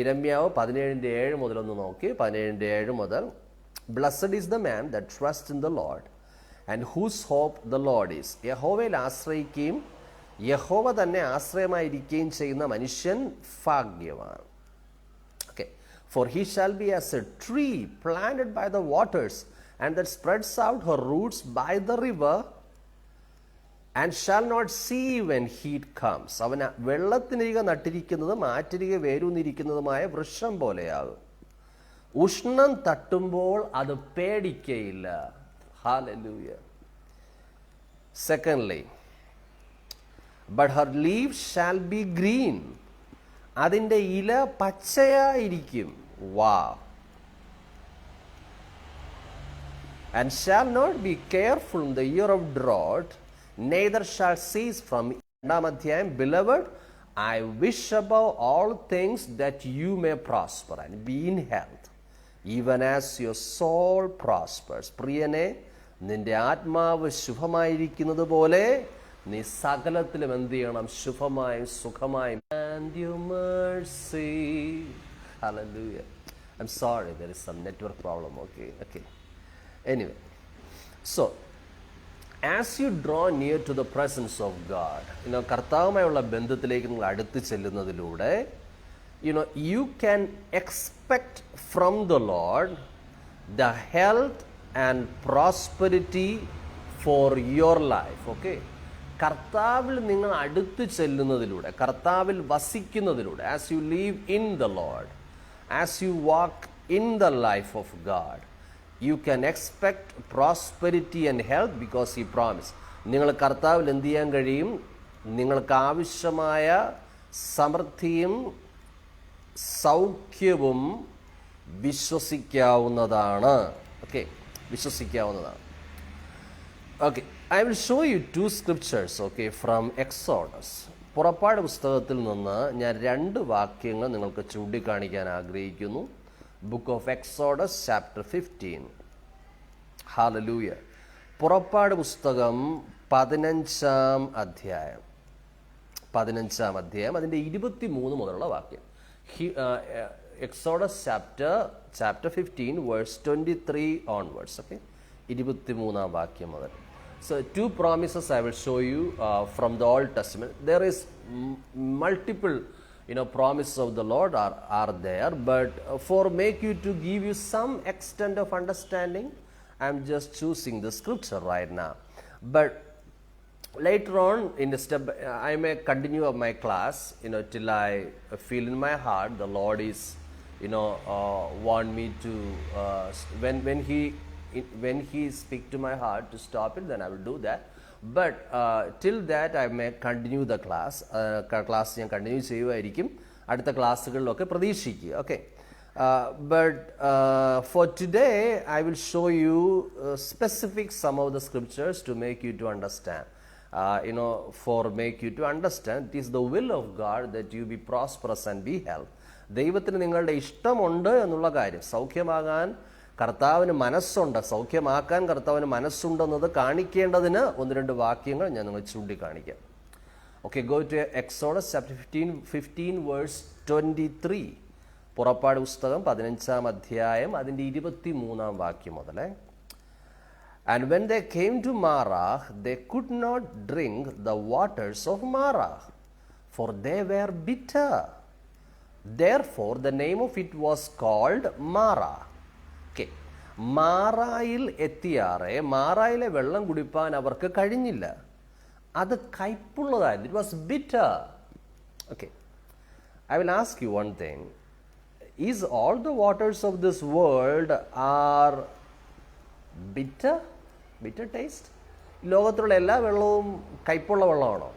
ഇരമ്യാവ് 17:7 മുതൽ ഒന്ന് നോക്കി. 17:7 മുതൽ. Blessed is the man that trusts in the Lord and whose hope the Lord is. യഹോവയിൽ ആശ്രയിക്കുകയും യഹോവ തന്നെ ആശ്രയമായിരിക്കുകയും ചെയ്യുന്ന മനുഷ്യൻ ഭാഗ്യവാൻ. Okay. For he shall be as a tree planted by the waters, and that spreads out her roots by the river, and shall not see when heat comes. അവൻ വെള്ളത്തിനരികെ നട്ടിരിക്കുന്നതും ആറ്റരികെ വേരൂന്നിരിക്കുന്നതുമായ വൃക്ഷം പോലെയാകും. ഉഷ്ണം തട്ടുമ്പോൾ അത് പേടിക്കയില്ല. Hallelujah. Secondly, but her leaves shall be green. അതിൻ്റെ ഇല പച്ചയായിരിക്കും. Wow. And shall not be careful in the year of drought, neither shall cease from. രണ്ടാം അധ്യായം. Beloved, I wish above all things that you may prosper and be in health, even as your soul prospers. പ്രിയനെ, നിന്റെ ആത്മാവ് ശുഭമായിരിക്കുന്നത് പോലെ നീ സകലത്തിലും എന്ത് ചെയ്യണം? ശുഭമായും സുഖമായും. And your mercy. Hallelujah. I'm sorry, there is some network problem. Okay. Anyway, so as you draw near to the presence of God, കർത്താവുമായുള്ള ബന്ധത്തിലേക്ക് നിങ്ങൾ അടുത്ത് ചെല്ലുന്നതിലൂടെ, you can expect from the Lord the health and prosperity for your life. Okay. കർത്താവിൽ നിങ്ങൾ അടുത്ത് ചെല്ലുന്നതിലൂടെ, കർത്താവിൽ വസിക്കുന്നതിലൂടെ, as you live in the Lord, as you walk in the life of God, you can expect prosperity and health because he promised. നിങ്ങൾ കർത്താവിൽ എന്ത് ചെയ്യാൻ കഴിയും? നിങ്ങൾക്ക് ആവശ്യമായ സമൃദ്ധിയും സൗഖ്യവും വിശ്വസിക്കാവുന്നതാണ്. Okay, വിശ്വസിക്കാവുന്നതാണ്. Okay, I will show you two scriptures, okay, from Exodus. പുറപ്പാട് പുസ്തകത്തിൽ നിന്ന് ഞാൻ 2 വാക്യങ്ങൾ നിങ്ങൾക്ക് ചൂണ്ടിക്കാണിക്കാൻ ആഗ്രഹിക്കുന്നു. Book of Exodus chapter 15. Hallelujah. പുറപ്പാട് പുസ്തകം 15-ാം അധ്യായം അതിൻ്റെ 23 മുതലുള്ള വാക്യം. Exodus chapter 15 verse 23 onwards. Okay, 23-ാം വാക്യം മുതൽ. So 2 promises I will show you from the Old Testament. There is multiple promises of the Lord are there, but for make you to give you some extent of understanding, I am just choosing the scripture right now. But later on in the step, I may continue of my class, till I feel in my heart the Lord is, want me to, when he speak to my heart to stop it, then I will do that. But till that I may continue the class. Class ഞാൻ continue ചെയ്യുമായിരിക്കും അടുത്ത ക്ലാസ്സുകളിലൊക്കെ പ്രതീക്ഷിക്കുക. Okay, but for today I will show you specific some of the scriptures to make you to understand. For make you to understand, it is the will of God that you be prosperous and be health. ദൈവത്തിന് നിങ്ങളുടെ ഇഷ്ടമുണ്ട് എന്നുള്ള കാര്യം, സൗഖ്യമാകാൻ കർത്താവിന് മനസ്സുണ്ട്, സൗഖ്യമാക്കാൻ കർത്താവിന് മനസ്സുണ്ടെന്നത് കാണിക്കേണ്ടതിന് 1-2 വാക്യങ്ങൾ ഞാൻ നിങ്ങൾ ചൂണ്ടിക്കാണിക്കാം. Okay, go to Exodus chapter 15 verse 23. പുറപ്പാട് പുസ്തകം 15-ാം അധ്യായം അതിൻ്റെ 23-ാം വാക്യം മുതലേ. And when they came to Marah, they could not drink the waters of Marah, for they were bitter. Therefore the name of it was called Marah. Okay, മാറായിൽ എത്തിയാറെ മാറായിലെ വെള്ളം കുടിപ്പാൻ അവർക്ക് കഴിഞ്ഞില്ല, അത് കയ്പുള്ളതായിരുന്നു. It was bitter. Okay, I will ask you one thing. Is all the waters of this world are bitter taste? ലോകത്തിലുള്ള എല്ലാ വെള്ളവും കയ്പുള്ള വെള്ളമാണോ?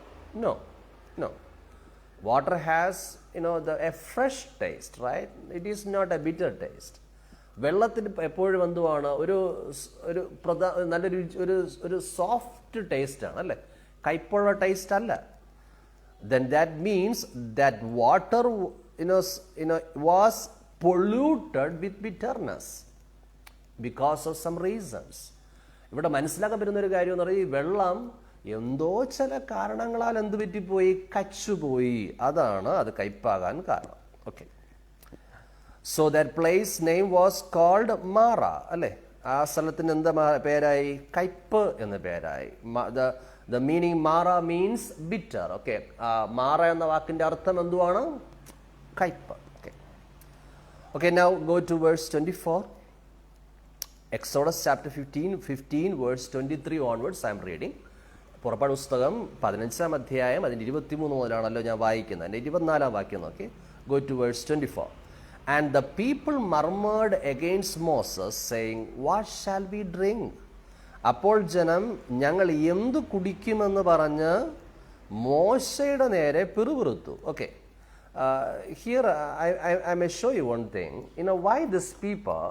No. Water has a fresh taste, right? It is not a bitter taste. വെള്ളത്തിന് എപ്പോഴും എന്തുവാണ്, നല്ലൊരു soft taste ആണ് അല്ലേ, കയ്പുള്ള taste അല്ല. Then that means that water was polluted with bitterness because of some reasons. ഇവിടെ മനസ്സിലാക്കാൻ പറ്റുന്ന ഒരു കാര്യം എന്ന് പറയുന്നത്, ഈ വെള്ളം എന്തോ ചില കാരണങ്ങളാൽ എന്ത് പറ്റിപ്പോയി, കച്ചുപോയി, അതാണ് അത് കയ്പാകാൻ കാരണം. Okay, so that place name was called Marah അല്ലേ. ആ സ്ഥലത്തിന് എന്താ പേരായി, കയ്പ് എന്ന പേരായി. The meaning Mara means bitter. Okay, Mara എന്ന വാക്കിന്റെ അർത്ഥം എന്തുവാണ്, കയ്പ്. Okay, now go to verse 24. Exodus chapter 15 verse 23 onwards I am reading. പുറപ്പാട് പുസ്തകം 15-ാം അധ്യായം അതിൻ്റെ 23 മുതലാണല്ലോ ഞാൻ വായിക്കുന്നത്. അതിൻ്റെ 24-ാം വാക്യം നോക്കി. Go to verse 24. And the people murmured against Moses, saying, What shall we drink? അപ്പോൾ ജനം ഞങ്ങൾ എന്തു കുടിക്കുമെന്ന് പറഞ്ഞ് മോശയുടെ നേരെ പിറുപിറുത്തു. Okay, here I may show you one thing. Why these people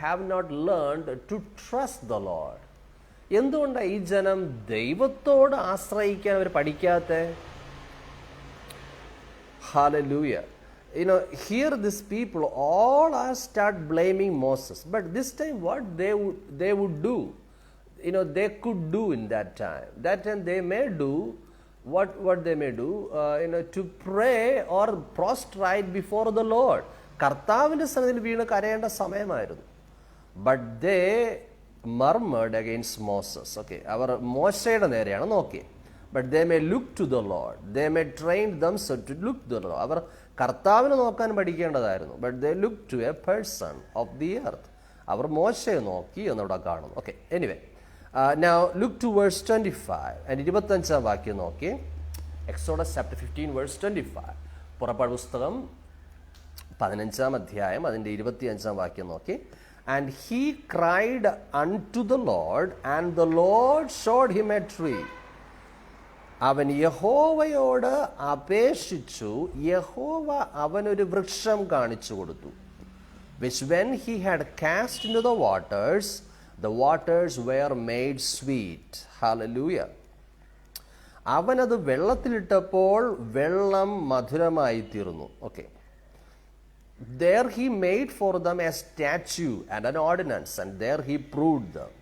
have not learned to trust the Lord. എന്തുകൊണ്ടാണ് ഈ ജനം ദൈവത്തോട് ആശ്രയിക്കാൻ അവർ പഠിക്കാത്തെ? Hallelujah. Here these people all are start blaming Moses, but this time what they would do, they could do in that time they may do what they may do, to pray or prostrate before the Lord. കർത്താവിൻ്റെ സന്നിധിയിൽ വീണ് കരയേണ്ട സമയമായിരുന്നു. But they murmured against Moses. Okay, അവർ മോശയുടെ നേരെയാണ് നോക്കിയത്. But they may look to the Lord. They may train themselves to look to the Lord. അവർ കർത്താവിനെ നോക്കാൻ പഠിക്കേണ്ടതായിരുന്നു. But they look to a person of the earth. അവർ മോശയെ നോക്കി എന്നിവിടെ കാണുന്നു. Okay, anyway, now look to verse 25. And 25-ാം വാക്യം നോക്കി. Exodus chapter 15 verse 25. പുറപ്പാട് പുസ്തകം 15-ാം അധ്യായം അതിൻ്റെ 25-ാം വാക്യം നോക്കി. And he cried unto the Lord, and the Lord showed him a tree. അവൻ യഹോവയോട് അപേക്ഷിച്ചു, യഹോവ അവനൊരു വൃക്ഷം കാണിച്ചു കൊടുത്തു. Which when he had cast into the waters were made sweet. Hallelujah. അവനത് വെള്ളത്തിലിട്ടപ്പോൾ വെള്ളം മധുരമായി തീർന്നു. Okay. There he made for them a statute and an ordinance, and there he proved them.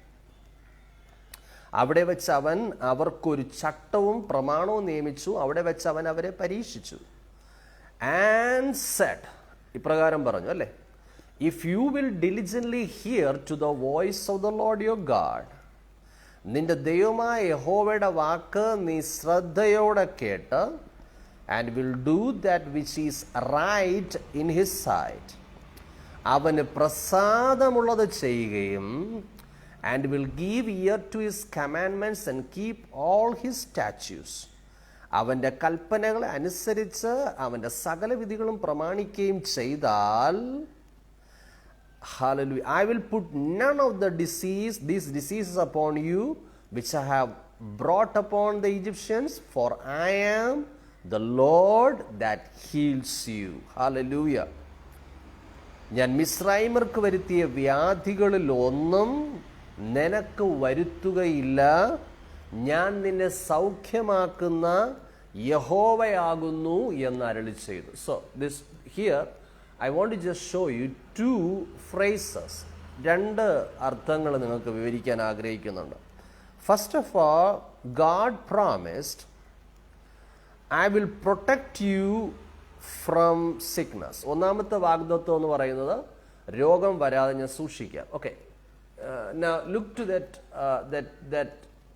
അവിടെ വെച്ച് അവൻ അവർക്കൊരു ചട്ടവും പ്രമാണവും നിയമിച്ചു. അവിടെ വെച്ച് അവൻ അവരെ പരീക്ഷിച്ചു. ആൻഡ് സെഡ്, ഇപ്രകാരം പറഞ്ഞു അല്ലേ, if you will diligently hear to the voice of the Lord your God, നിന്റെ ദൈവമായ യഹോവയുടെ വാക്ക് നീ ശ്രദ്ധയോടെ കേട്ട്, and will do that which is right in his sight, അവന് പ്രസാദമുള്ളത് ചെയ്യുകയും, and will give ear to his commandments and keep all his statutes, അവൻ്റെ കൽപ്പനകളെ അനുസരിച്ച് അവൻ്റെ സകല വിധികളും പ്രമാണിക്കുകയും ചെയ്താൽ, hallelujah, I will put none of these diseases upon you which I have brought upon the Egyptians, for I am the Lord that heals you. Hallelujah. ഞാൻ മിസ്രൈമർക്ക് വരുത്തിയ വ്യാധികളിൽ ഒന്നും നിനക്ക് വരുത്തുകയില്ല. ഞാൻ നിന്നെ സൗഖ്യമാക്കുന്ന യഹോവയാകുന്നു എന്ന് അരുളി ചെയ്തു. So this here I want to just show you two phrases. രണ്ട് അർത്ഥങ്ങൾ നിങ്ങൾക്ക് വിവരിക്കാൻ ആഗ്രഹിക്കുന്നുണ്ട്. First of all, God promised, I will protect you from sickness. ഒന്നാമത്തെ വാഗ്ദത്തം എന്ന് പറയുന്നത് രോഗം വരാതെ ഞാൻ സൂക്ഷിക്കാം. Okay. Now look to that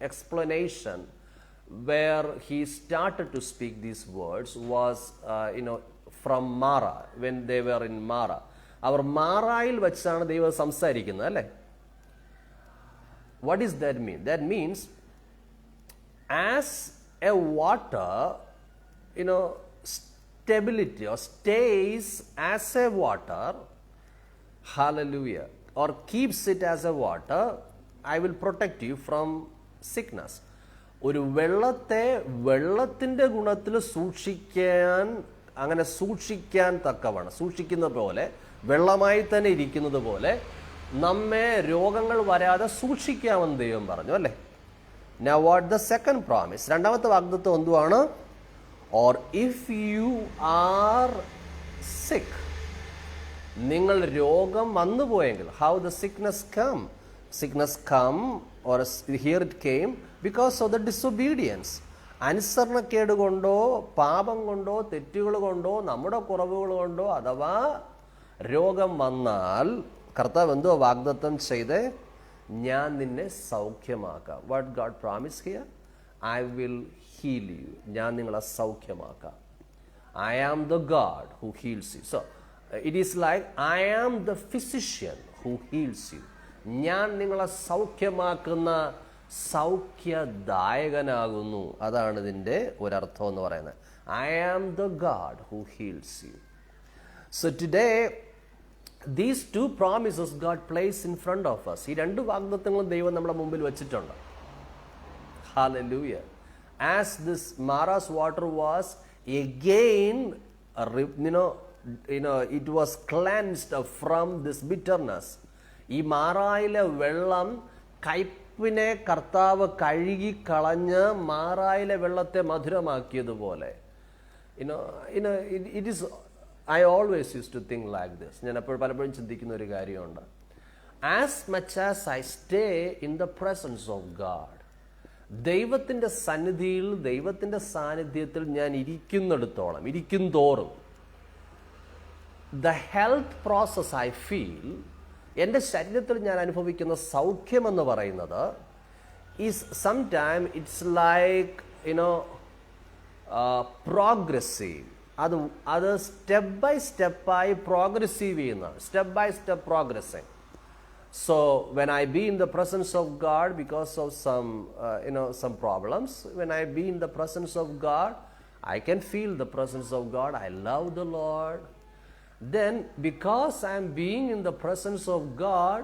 explanation where he started to speak these words was from Mara, when they were in Mara. അവർ മാറായിൽ വെച്ചാണ് ദൈവം സംസാരിക്കുന്നത് അല്ലേ? What does that mean? That means as a water stability or stays as a water, hallelujah, or keeps it as a water, I will protect you from sickness. ഒരു വെള്ളത്തെ വെള്ളത്തിൻ്റെ ഗുണത്തിൽ സൂക്ഷിക്കാൻ തക്കവണ്ണം, സൂക്ഷിക്കുന്ന പോലെ, വെള്ളമായി തന്നെ ഇരിക്കുന്നത് പോലെ നമ്മെ രോഗങ്ങൾ വരാതെ സൂക്ഷിക്കാമെന്ന് ദൈവം പറഞ്ഞു അല്ലേ? Now what the second promise? രണ്ടാമത്തെ വാഗ്ദത്തം എന്തുവാണ്? Or if you are sick, നിങ്ങൾ രോഗം വന്നു പോയെങ്കിൽ, how the sickness come, or here it came because of the disobedience. അനുസരണക്കേട് കൊണ്ടോ പാപം കൊണ്ടോ തെറ്റുകൾ കൊണ്ടോ നമ്മുടെ കുറവുകൾ കൊണ്ടോ അഥവാ രോഗം വന്നാൽ കർത്താവ് എന്തോ വാഗ്ദത്തം ചെയ്ത്, ഞാൻ നിന്നെ സൗഖ്യമാക്കാം. What God promised here? I will heal you. ഞാൻ നിങ്ങളെ സൗഖ്യമാക്കാം. I am the God who heals you. So it is like I am the physician who heals you. ഞാൻ നിങ്ങളെ സൗഖ്യമാക്കുന്ന സൗഖ്യദായകനാകുന്നു. അതാണ് ഇതിൻ്റെ ഒരർത്ഥം എന്ന് പറയുന്നത്. I am the God who heals you. So today these two promises God placed in front of us. ഈ രണ്ട് വാഗ്ദത്തങ്ങളും ദൈവം നമ്മുടെ മുമ്പിൽ വെച്ചിട്ടുണ്ട്. Hallelujah. As this Mara's water was again, it was cleansed from this bitterness. ഈ മാറായിലെ വെള്ളം കയ്പിനെ കർത്താവ് കഴുകി കളഞ്ഞ് മാറായിലെ വെള്ളത്തെ മധുരമാക്കിയതുപോലെ, it is, I always used to think like this. ഞാൻ പലപ്പോഴും ചിന്തിക്കുന്ന ഒരു കാര്യമുണ്ട്. As much as I stay in the presence of God, ദൈവത്തിൻ്റെ സന്നിധിയിൽ, ദൈവത്തിൻ്റെ സാന്നിധ്യത്തിൽ ഞാൻ ഇരിക്കും തോറും, the health process I feel, എൻ്റെ ശരീരത്തിൽ ഞാൻ അനുഭവിക്കുന്ന സൗഖ്യമെന്ന് പറയുന്നത് is sometimes it's like progressive. അത് സ്റ്റെപ്പ് ബൈ സ്റ്റെപ്പായി പ്രോഗ്രസീവ് ചെയ്യുന്ന, step by step progressing. So when I be in the presence of God because of some problems, when I be in the presence of God, I can feel the presence of God. I love the Lord. Then because I am being in the presence of God,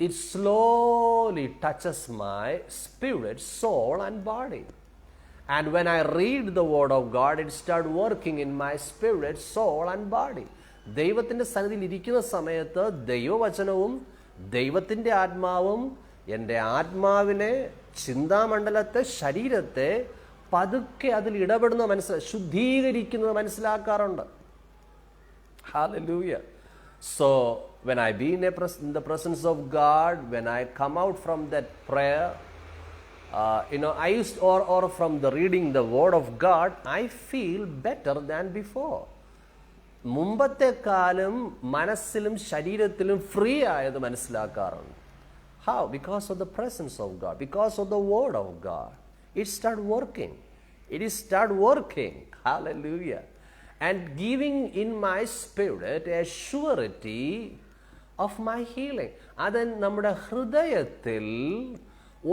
it slowly touches my spirit, soul and body. And when I read the word of God, it start working in my spirit, soul and body. ദൈവത്തിൻ്റെ സന്നിധിയിൽ ഇരിക്കുന്ന സമയത്ത് ദൈവവചനവും ദൈവത്തിൻ്റെ ആത്മാവും എൻ്റെ ആത്മാവിനെ, ചിന്താമണ്ഡലത്തെ, ശരീരത്തെ പതുക്കെ അതിൽ ഇടപെടുന്ന ശുദ്ധീകരിക്കുന്നത് മനസ്സിലാക്കാറുണ്ട്. Hallelujah. So when I be in the presence of God, when I come out from that prayer, I used or from the reading the word of God, I feel better than before. മുമ്പത്തെക്കാലം മനസ്സിലും ശരീരത്തിലും free ആയത് മനസ്സിലാക്കാറുണ്ട്. How? Because of the presence of God, because of the word of God. It start working. It is start working. Hallelujah. And giving in my spirit a surety of my healing. അത് നമ്മുടെ ഹൃദയത്തിൽ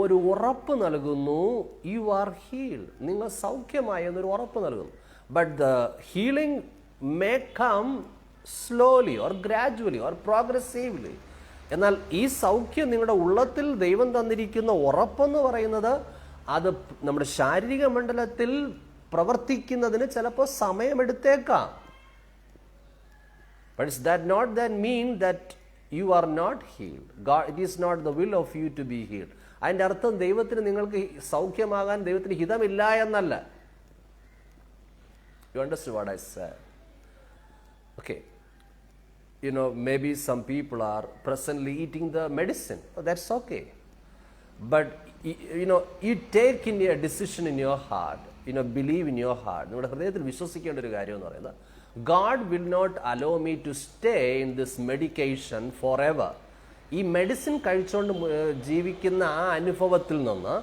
ഒരു ഉറപ്പ് നൽകുന്നു. You are healed. നിങ്ങൾ സൗഖ്യമായി എന്നൊരു ഉറപ്പ് നൽകുന്നു. But the healing may come slowly or gradually or progressively. എന്നാൽ ഈ സൗഖ്യം നിങ്ങളുടെ ഉള്ളത്തിൽ ദൈവം തന്നിരിക്കുന്ന ഉറപ്പെന്ന് പറയുന്നത് അത് നമ്മുടെ ശാരീരിക മണ്ഡലത്തിൽ പ്രവർത്തിക്കുന്നതിന് ചിലപ്പോൾ സമയമെടുത്തേക്കാം. But is that not that mean that you are not healed? God, it is not the will of you to be healed. അതിൻ്റെ അർത്ഥം ദൈവത്തിന് നിങ്ങൾക്ക് സൗഖ്യമാകാൻ ദൈവത്തിന് ഹിതമില്ല എന്നല്ല. You understand what I said? Okay. Maybe some people are presently eating the medicine. Oh, that's okay. But, you take in a decision in your heart, believe in your heart. നിങ്ങളുടെ ഹൃദയത്തിൽ വിശ്വസിക്കേണ്ട ഒരു കാര്യം എന്ന് പറയുന്നത്, God will not allow me to stay in this medication forever. ഈ medicine കഴിച്ചുകൊണ്ട് ജീവിക്കുന്ന ആ അനുഭവത്തിൽ നിന്ന്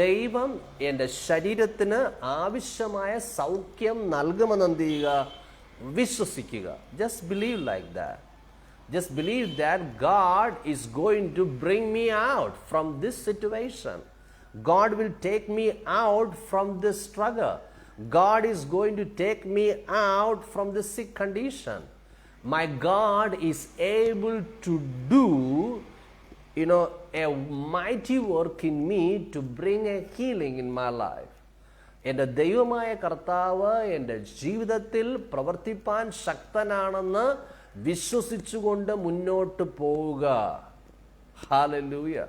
ദൈവം എൻ്റെ ശരീരത്തിന് ആവശ്യമായ സൗഖ്യം നൽകുമെന്ന് എന്ത് ചെയ്യുക? വിശ്വസിക്കുക. Just believe like that. Just believe that God is going to bring me out from this situation. God will take me out from this struggle. God is going to take me out from this sick condition. My God is able to do, a mighty work in me to bring a healing in my life. എൻ്റെ ദൈവമായ കർത്താവ് എൻ്റെ ജീവിതത്തിൽ പ്രവർത്തിപ്പാൻ ശക്തനാണെന്ന് വിശ്വസിച്ചുകൊണ്ട് മുന്നോട്ട് പോവുക. Hallelujah.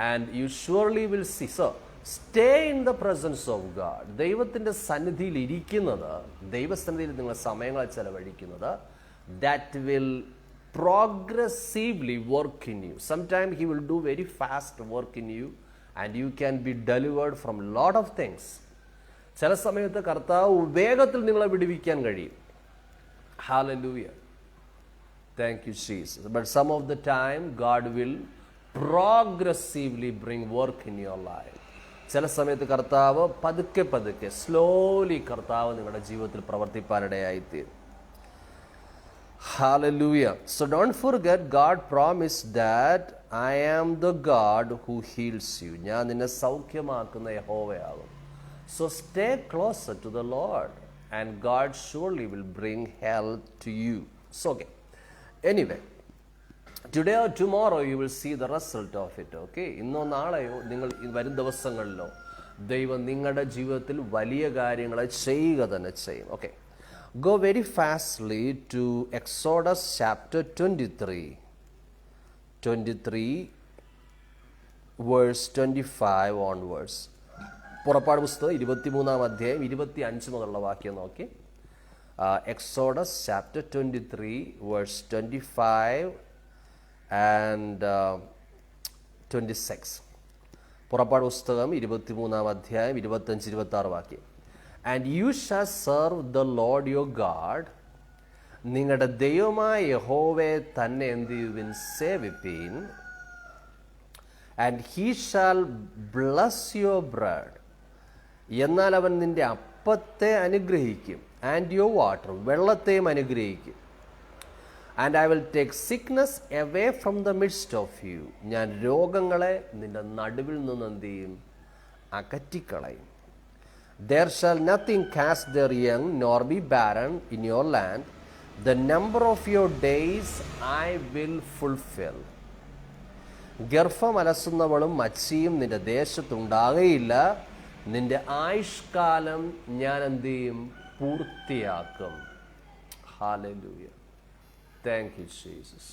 And you surely will see. So, stay in the presence of God. ദൈവത്തിൻ്റെ സന്നിധിയിൽ ഇരിക്കുന്നത്, ദൈവസന്നിധിയിൽ നിങ്ങൾ സമയങ്ങൾ ചെലവഴിക്കുന്നത്, that will progressively work in you. Sometimes He will do very fast work in you and you can be delivered from lot of things. ചില സമയത്ത് കർത്താവ് വേഗത്തിൽ നിങ്ങളെ വിടുവിക്കാൻ കഴിയും. Hallelujah. Thank you, Jesus. But some of the time, God will progressively bring work in your life. ചില സമയത്ത് കർത്താവ് പതുക്കെ പതുക്കെ സ്ലോലി കർത്താവ് നിങ്ങളുടെ ജീവിതത്തിൽ പ്രവർത്തിപ്പാനിടയായിത്തീരും. Hallelujah. So don't forget, God promised that I am the God who heals you. ഞാൻ നിന്നെ സൗഖ്യമാക്കുന്ന യഹോവയാകും. So stay closer to the Lord and God surely will bring health to you. So okay. Anyway, today or tomorrow you will see the result of it. Okay? ഇന്നോ നാളെയോ നിങ്ങൾ വരും ദിവസങ്ങളിലോ ദൈവം നിങ്ങളുടെ ജീവിതത്തിൽ വലിയ കാര്യങ്ങൾ ചെയ്യുക തന്നെ ചെയ്യും. Okay. Go very fastly to Exodus chapter 23 verse 25 onwards. പുറപ്പാട് പുസ്തകം 23 അധ്യായം 25 മുതലുള്ള വാക്യം നോക്കി. Exodus chapter 23 verse 25 and 26. പുറപ്പാട് പുസ്തകം 23 അധ്യായം 25-26 വാക്യം. And you shall serve the Lord your God. നിങ്ങളുടെ ദൈവമായ യഹോവയെ തന്നെ എന്ത് ചെയ്യുവിൻ? സേവിപ്പീൻ. And he shall bless your bread. എന്നാൽ അവൻ നിന്റെ അപ്പത്തെ അനുഗ്രഹിക്കും. And your water, വെള്ളത്തെയും അനുഗ്രഹിക്കും. And I will take sickness away from the midst of you. ഞാൻ രോഗങ്ങളെ നിന്റെ നടുവിൽ നിന്ന് എന്ത് ചെയ്യും? അകറ്റിക്കളയും. There shall nothing cast their young, nor be barren in your land. The number of your days I will fulfill. ഗർഭം അലസുന്നവളും മച്ചിയും നിന്റെ ദേശത്തുണ്ടാകുകയില്ല. നിന്റെ ആയുഷ്കാലം ഞാൻ എന്ത് ചെയ്യും? പൂർത്തിയാക്കും. Hallelujah. Thank you, Jesus.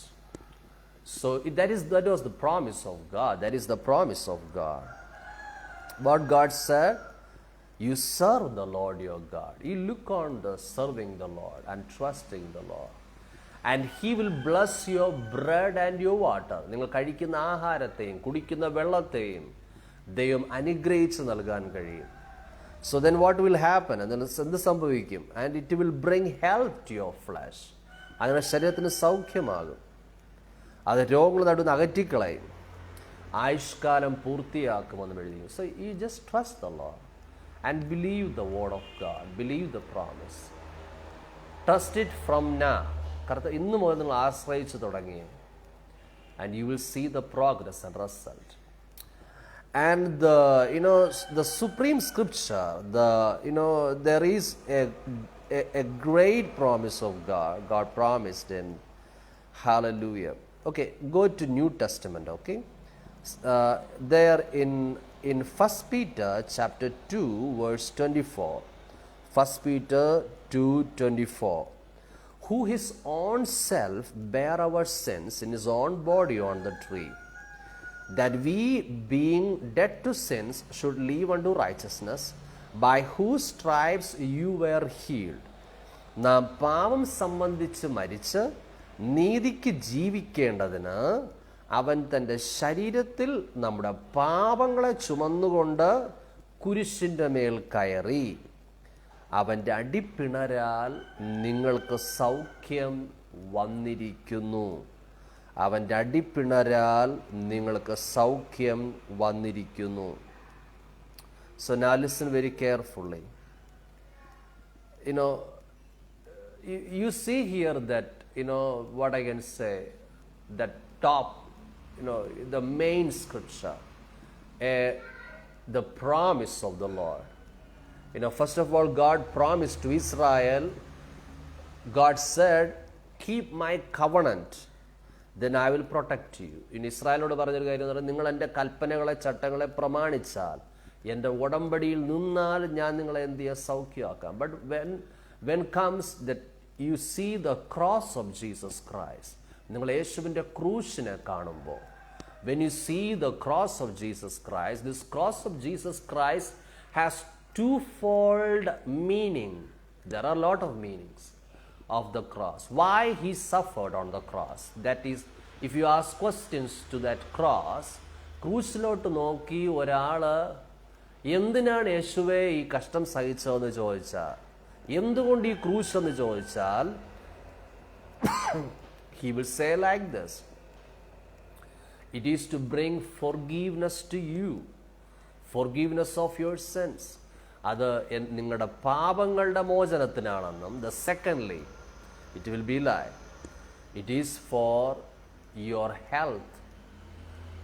So that was the promise of God. That is the promise of God. What God said, You serve the Lord your God. You look on the serving the Lord and trusting the Lord. And He will bless your bread and your water. നിങ്ങൾ കഴിക്കുന്ന ആഹാരത്തെയും കുടിക്കുന്ന വെള്ളത്തെയും ദൈവം അനുഗ്രഹിച്ച് നൽകാൻ കഴിയും. So then what will happen? എന്ത് സംഭവിക്കും? And it will bring health to your flesh. അങ്ങനെ ശരീരത്തിന് സൗഖ്യമാകും. അത് രോഗങ്ങൾ നടുന്ന് അകറ്റിക്കളയും. ആയുഷ്കാലം പൂർത്തിയാക്കുമെന്ന് എഴുതി. So you just trust the Lord and believe the word of God. Believe the promise. Trust it from now. ഇന്ന് മുതൽ നിങ്ങൾ ആശ്രയിച്ച് തുടങ്ങി. And you will see the progress and result. And the supreme scripture, there is a great promise of God. God promised in Hallelujah. Okay, go to New Testament. Okay, there in 1 Peter chapter 2 verse 24. 1 Peter 2:24. Who his own self bare our sins in his own body on the tree, that we, being dead to sins, should live unto righteousness, by whose stripes you were healed. നാം പാപം സംബന്ധിച്ച് മരിച്ച് നീതിക്ക് ജീവിക്കേണ്ടതിന് അവൻ തൻ്റെ ശരീരത്തിൽ നമ്മുടെ പാപങ്ങളെ ചുമന്നുകൊണ്ട് കുരിശിൻ്റെ മേൽ കയറി. അവൻ്റെ അടിപ്പിണരാൽ നിങ്ങൾക്ക് സൗഖ്യം വന്നിരിക്കുന്നു. അവൻ്റെ അടിപ്പിണരാൽ നിങ്ങൾക്ക് സൗഖ്യം വന്നിരിക്കുന്നു. So now listen very carefully. You see here that, what I can say, that top, the main scripture, the promise of the Lord. First of all, God promised to Israel, God said, keep my covenant, then I will protect you. ഇസ്രായേലിനോട് പറഞ്ഞൊരു കാര്യം എന്ന് പറഞ്ഞാൽ, നിങ്ങൾ എൻ്റെ കൽപ്പനകളെ ചട്ടങ്ങളെ പ്രമാണിച്ചാൽ, എൻ്റെ ഉടമ്പടിയിൽ നിന്നാൽ ഞാൻ നിങ്ങളെ എന്ത് ചെയ്യാൻ സൗഖ്യമാക്കാം. But when comes that you see the cross of Jesus Christ, നിങ്ങൾ യേശുവിൻ്റെ ക്രൂശിനെ കാണുമ്പോൾ, when you see the cross of Jesus Christ, this cross of Jesus Christ has twofold meaning. There are a lot of meanings of the cross. Why he suffered on the cross? That is, if you ask questions to that cross, ക്രൂശിലോട്ട് നോക്കി ഒരാൾ എന്തിനാണ് യേശുവേ ഈ കഷ്ടം സഹിച്ചതെന്ന് ചോദിച്ചാൽ, എന്തുകൊണ്ട് ഈ ക്രൂശ് എന്ന് ചോദിച്ചാൽ, he will say like this: it is to bring forgiveness to you, forgiveness of your sins. അത് നിങ്ങളുടെ പാപങ്ങളുടെ മോചനത്തിനാണെന്നും. The secondly, it will be like, it is for your health.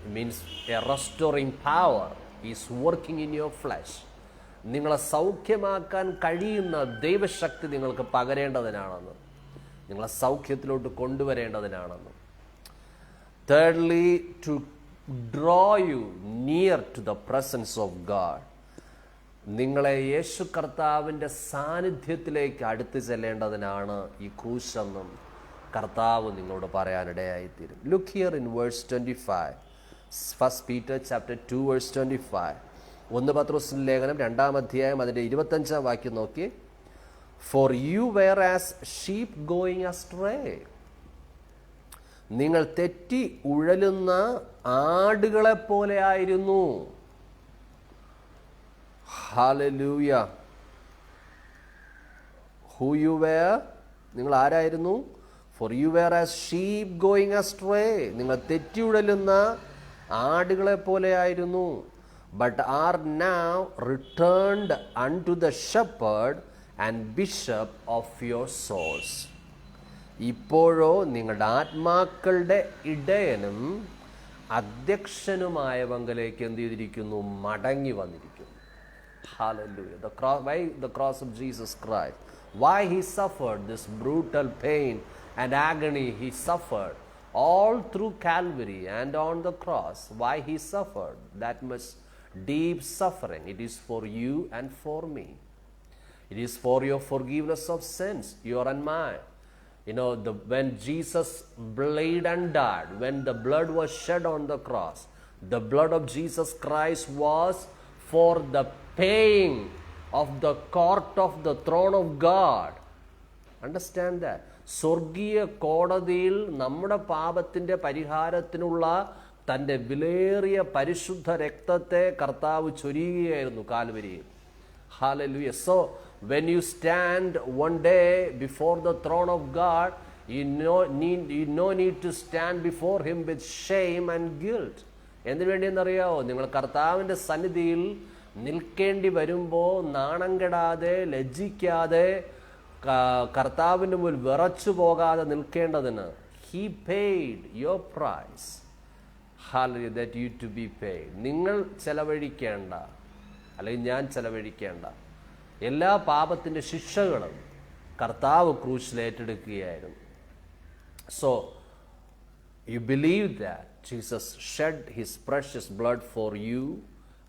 It means a restoring power is working in your flesh. നിങ്ങളെ സൗഖ്യമാക്കാൻ കഴിയുന്ന ദൈവശക്തി നിങ്ങൾക്ക് പകരേണ്ടതിനാണെന്നും, നിങ്ങളെ സൗഖ്യത്തിലോട്ട് കൊണ്ടുവരേണ്ടതിനാണെന്നും. Thirdly, to draw you near to the presence of God. നിങ്ങളെ യേശു കർത്താവിൻ്റെ സാന്നിധ്യത്തിലേക്ക് അടുത്ത് ചെല്ലേണ്ടതിനാണ് ഈ ക്രൂശെന്നും കർത്താവ് നിങ്ങളോട് പറയാനിടയായിത്തീരും. Look here in verse 25. 1 Peter chapter 2 verse 25. 1 പത്രോസിന്റെ ലേഖനം 2-ാം അധ്യായം അതിൻ്റെ 25-ാം വാക്യം നോക്കി. For you were as sheep going astray. നിങ്ങൾ തെറ്റി ഉഴലുന്ന ആടുകളെ പോലെ ആയിരുന്നു. Hallelujah. Who you were? നിങ്ങൾ ആരായിരുന്നു? For you were as sheep going astray. നിങ്ങൾ തെറ്റി ഉഴലുന്ന ആടുകളെ പോലെ ആയിരുന്നു. But are now returned unto the shepherd and bishop of your souls. ഇപ്പോഴോ നിങ്ങളുടെ ആത്മാക്കളുടെ ഇടയനും അധ്യക്ഷനുമായവങ്കലേക്ക് എന്ത് ചെയ്തിരിക്കുന്നു? മടങ്ങി വന്നിരിക്കുന്നു. Hallelujah. Why the cross of Jesus Christ? Why he suffered this brutal pain and agony? He suffered all through Calvary and on the cross. Why he suffered that much deep suffering? It is for you and for me. It is for your forgiveness of sins, your and mine. When Jesus bled and died, when the blood was shed on the cross, the blood of Jesus Christ was for the paying of the court of the throne of God. Understand that. സ്വർഗീയ കോടതിയിൽ നമ്മുടെ പാപത്തിൻ്റെ പരിഹാരത്തിനുള്ള തൻ്റെ വിലയേറിയ പരിശുദ്ധ രക്തത്തെ കർത്താവ് ചൊരിയുകയായിരുന്നു കാൽവരിയിൽ. Hallelujah. So when you stand one day before the throne of God, you no need to stand before him with shame and guilt. എന്തിനു വേണ്ടിയെന്നറിയാമോ? നിങ്ങൾ കർത്താവിൻ്റെ സന്നിധിയിൽ നിൽക്കേണ്ടി വരുമ്പോൾ നാണം കെടാതെ ലജ്ജിക്കാതെ കർത്താവിൻ്റെ മുന്നിൽ വിറച്ചു പോകാതെ നിൽക്കേണ്ടതിന് he paid your price. Hallelujah, that you to be paid. നിങ്ങൾ ചെലവഴിക്കേണ്ട, അല്ലെങ്കിൽ ഞാൻ ചെലവഴിക്കേണ്ട എല്ലാ പാപത്തിൻ്റെ ശിക്ഷകളും കർത്താവ് ക്രൂശിൽ ഏറ്റെടുക്കുകയായിരുന്നു. So you believe that Jesus shed his precious blood for you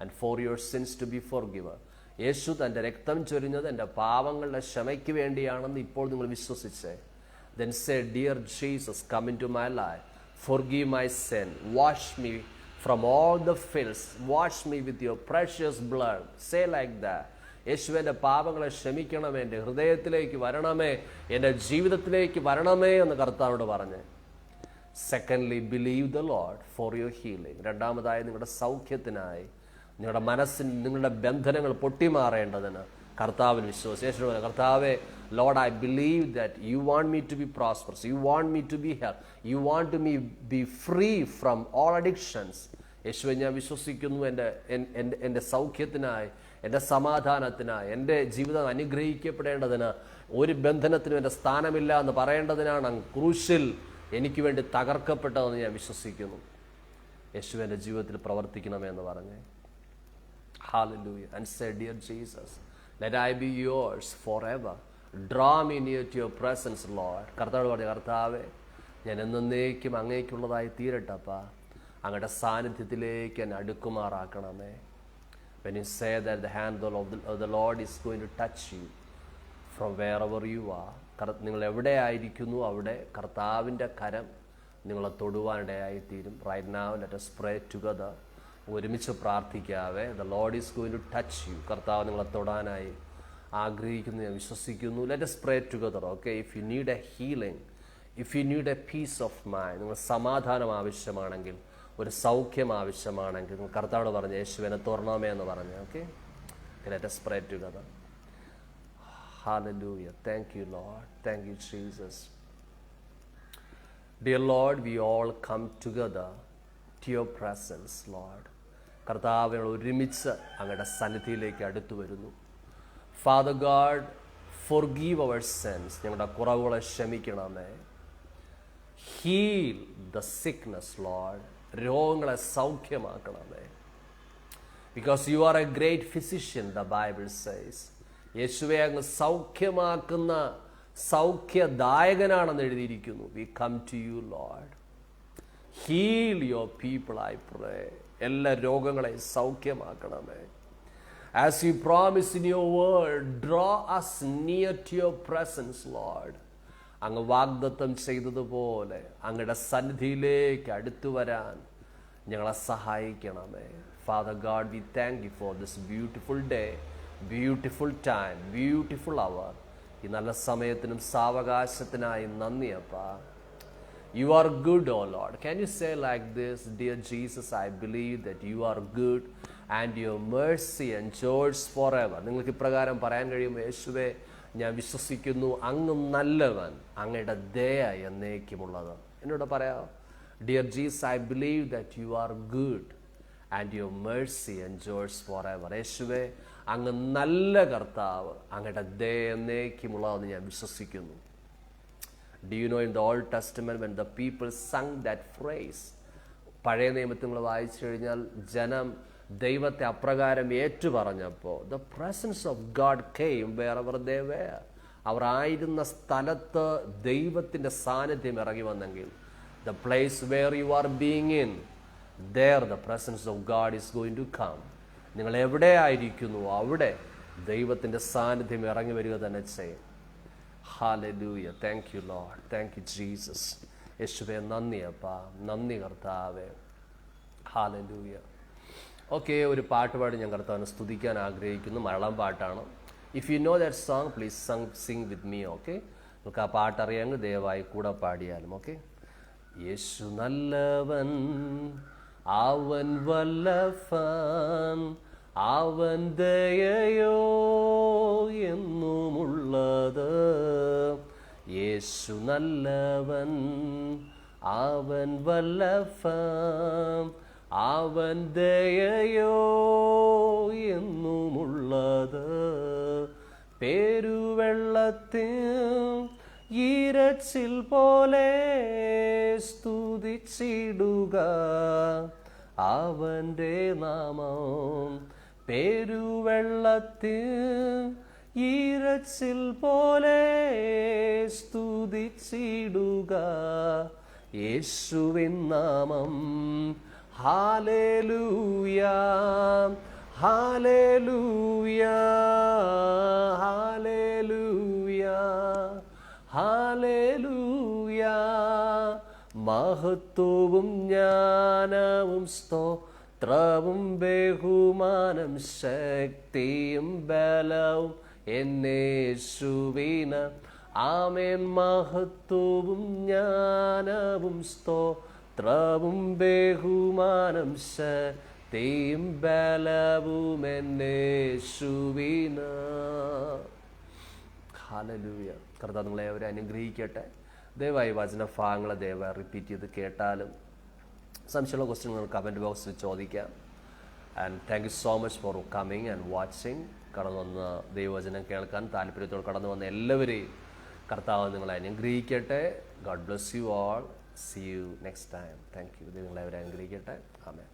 and for your sins to be forgiven. യേശു തൻ്റെ രക്തം ചൊരിഞ്ഞത് എൻ്റെ പാപങ്ങളുടെ ക്ഷമയ്ക്ക് വേണ്ടിയാണെന്ന് ഇപ്പോൾ നിങ്ങൾ വിശ്വസിച്ചേ. Then say, dear Jesus, come into my life, forgive my sin, wash me from all the filth, wash me with your precious blood. Say like that. യേശു എൻ്റെ പാപങ്ങളെ ക്ഷമിക്കണമേ, എൻ്റെ ഹൃദയത്തിലേക്ക് വരണമേ, എൻ്റെ ജീവിതത്തിലേക്ക് വരണമേ എന്ന് കർത്താവോട് പറഞ്ഞേ. Secondly, believe the Lord for your healing. രണ്ടാമതായി നിങ്ങളുടെ സൗഖ്യത്തിനായി, നിങ്ങളുടെ മനസ്സിന് നിങ്ങളുടെ ബന്ധനങ്ങൾ പൊട്ടിമാറേണ്ടതിന് കർത്താവിൽ വിശ്വസിച്ചു. കർത്താവെ, Lord, I believe that you want me to be prosperous, you want me to be healthy, you want me be free from all addictions. യേശുവെ, ഞാൻ വിശ്വസിക്കുന്നു എൻ്റെ സൗഖ്യത്തിനായി, എൻ്റെ സമാധാനത്തിനായി, എൻ്റെ ജീവിതം അനുഗ്രഹിക്കപ്പെടേണ്ടതിന്, ഒരു ബന്ധനത്തിനും എൻ്റെ സ്ഥാനമില്ല എന്ന് പറയേണ്ടതിനാണ് അങ്ങ് ക്രൂശിൽ എനിക്ക് വേണ്ടി തകർക്കപ്പെട്ടതെന്ന് ഞാൻ വിശ്വസിക്കുന്നു. യേശു എൻ്റെ ജീവിതത്തിൽ പ്രവർത്തിക്കണമേ എന്ന് പറഞ്ഞേ. Hallelujah. And say, dear Jesus, let I be yours forever. Draw me near to your presence, Lord. കർത്താവ് പറഞ്ഞു, കർത്താവേ, ഞാൻ എന്നേക്കും അങ്ങേക്കുള്ളതായി തീരട്ടപ്പാ, അങ്ങയുടെ സാന്നിധ്യത്തിലേക്ക് എന്നെ അടുക്കുമാറാക്കണമേ. When you say that, the hand of the Lord is going to touch you from wherever you are. നിങ്ങൾ എവിടെ ആയിരിക്കുന്നു അവിടെ കർത്താവിൻ്റെ കരം നിങ്ങളെ തൊടുവാനിടയായിത്തീരും. Right now, let us pray together. ഒരുമിച്ച് പ്രാർത്ഥിക്കാവേ. The Lord is going to touch you. കർത്താവ് നിങ്ങളെ തൊടാനായി ആഗ്രഹിക്കുന്നു, ഞാൻ വിശ്വസിക്കുന്നു. Let us pray together, okay? If you need a healing, if you need a peace of mind, നിങ്ങൾ സമാധാനം ആവശ്യമാണെങ്കിൽ, ഒരു സൗഖ്യം ആവശ്യമാണെങ്കിൽ, നിങ്ങൾ കർത്താവോട് പറഞ്ഞ് യേശുവിനെ തുറന്നോമേ എന്ന് പറഞ്ഞ്, okay? Let us pray together. Hallelujah. Thank you, Lord. Thank you, Jesus. Dear Lord, we all come together to your presence, Lord. കർത്താവെ, ഒരുമിച്ച് അങ്ങയുടെ സന്നിധിയിലേക്ക് അടുത്തു വരുന്നു. Father God, forgive our sins. ഞങ്ങളുടെ കുറവുകളെ ക്ഷമിക്കണമേ. Heal the sickness, Lord. രോഗങ്ങളെ സൗഖ്യമാക്കണമേ. Because you are a great physician, the Bible says. യേശുവെ, അങ്ങ് സൗഖ്യമാക്കുന്ന സൗഖ്യദായകനാണെന്ന് എഴുതിയിരിക്കുന്നു. We come to you, Lord. Heal your people, I pray. എല്ലാ രോഗങ്ങളെയും സൗഖ്യമാക്കണമേ. As you promise in your word, draw us near to your presence, Lord. അങ്ങ് വാഗ്ദത്തം ചെയ്തതുപോലെ അങ്ങയുടെ സന്നിധിയിലേക്ക് അടുത്തു വരാൻ ഞങ്ങളെ സഹായിക്കണമേ. Father God, we thank you for this beautiful day, beautiful time, beautiful hour. ഈ നല്ല സമയത്തിനും സാവകാശത്തിനായി നന്ദി അപ്പാ. You are good, O Lord. Can you say like this? Dear Jesus, I believe that you are good and your mercy endures forever. നിങ്ങൾക്ക് ഇപ്രകാരം പറയാൻ കഴിയും, യേശുവേ, ഞാൻ വിശ്വസിക്കുന്നു അങ്ങ് നല്ലവൻ, അങ്ങയുടെ ദയ എന്നേക്കുമുള്ളത്. എന്നോട് പറയാം, Dear Jesus, I believe that you are good and your mercy endures forever. യേശുവേ, അങ്ങ് നല്ല കർത്താവ്, അങ്ങയുടെ ദയ എന്നേക്കുമുള്ളതെന്ന് ഞാൻ വിശ്വസിക്കുന്നു. Do you know in the Old Testament when the people sung that phrase, പഴയ നിയമത്തിൽ നിങ്ങൾ വായിച്ചു കഴിഞ്ഞാൽ ജനം ദൈവത്തെ അപ്രകാരം ഏറ്റുപറഞ്ഞപ്പോൾ the presence of God came wherever they were. അവർ ആയിരുന്ന സ്ഥലത്ത് ദൈവത്തിൻ്റെ സാന്നിധ്യം ഇറങ്ങി വന്നെങ്കിൽ, the place where you are being in, there the presence of God is going to come. നിങ്ങൾ എവിടെ ആയിരിക്കുന്നു അവിടെ ദൈവത്തിൻ്റെ സാന്നിധ്യം ഇറങ്ങി വരിക തന്നെ ചെയ്യും. Hallelujah. Thank you, Lord. Thank you, Jesus. യേശുവേ, നന്ദി അപ്പാ, നന്ദി കർത്താവേ. Hallelujah. ഓക്കെ, ഒരു പാട്ട് പാടി ഞാൻ കർത്താവിനെ സ്തുതിക്കാൻ ആഗ്രഹിക്കുന്നു. മലയാളം പാട്ടാണ്. If you know that song please Singh with me. Okay, നമുക്ക് ആ പാട്ട് അറിയാമെങ്കിൽ ദയവായി കൂടെ പാടിയാലും. ഓക്കെ. യേശു നല്ലവൻ, അവൻ വല്ലഭൻ, അവൻ ദയയോ എന്നുമുള്ളത്. യേശു നല്ലവൻ, അവൻ വല്ലഭൻ, അവൻ ദയയോ എന്നുമുള്ളത്. പെരുവെള്ളത്തിൽ ഈരച്ചിൽ പോലെ സ്തുതിച്ചിടുക അവൻ്റെ നാമം. പെരുവെള്ളത്തിൽ ഈരച്ചിൽ പോലെ സ്തുതിച്ചിടുക യേശുവിൻ നാമം. Hallelujah, hallelujah, hallelujah, hallelujah. മഹത്വവും ജ്ഞാനവും സ്തോത്രവും ബഹുമാനം ശക്തിയും ബലവും എന്നേശുവിന്. ആമേൻ. മഹത്വവും ജ്ഞാനവും സ്തോത്രവും ബഹുമാനം ശക്തിയും ബലവും എന്നേശുവിന്. ഹല്ലേലൂയ. കർത്താവ് നിങ്ങളെ അവരെ അനുഗ്രഹിക്കട്ടെ. ദയവായി വചനഭാഗങ്ങളെ ദയവായി റിപ്പീറ്റ് ചെയ്ത് കേട്ടാലും സംശയമുള്ള ക്വസ്റ്റ്യനുകൾ കമൻറ്റ് ബോക്സിൽ ചോദിക്കാം. And thank you so much for coming and watching. കടന്നു വന്ന ദൈവവചനം കേൾക്കാൻ താല്പര്യത്തോടെ കടന്നു വന്ന എല്ലാവരെയും കർത്താവ് നിങ്ങളെ അനുഗ്രഹിക്കട്ടെ. God bless you all. See you next time. Thank you. നിങ്ങളെ അവരെ അനുഗ്രഹിക്കട്ടെ. ആമേൻ.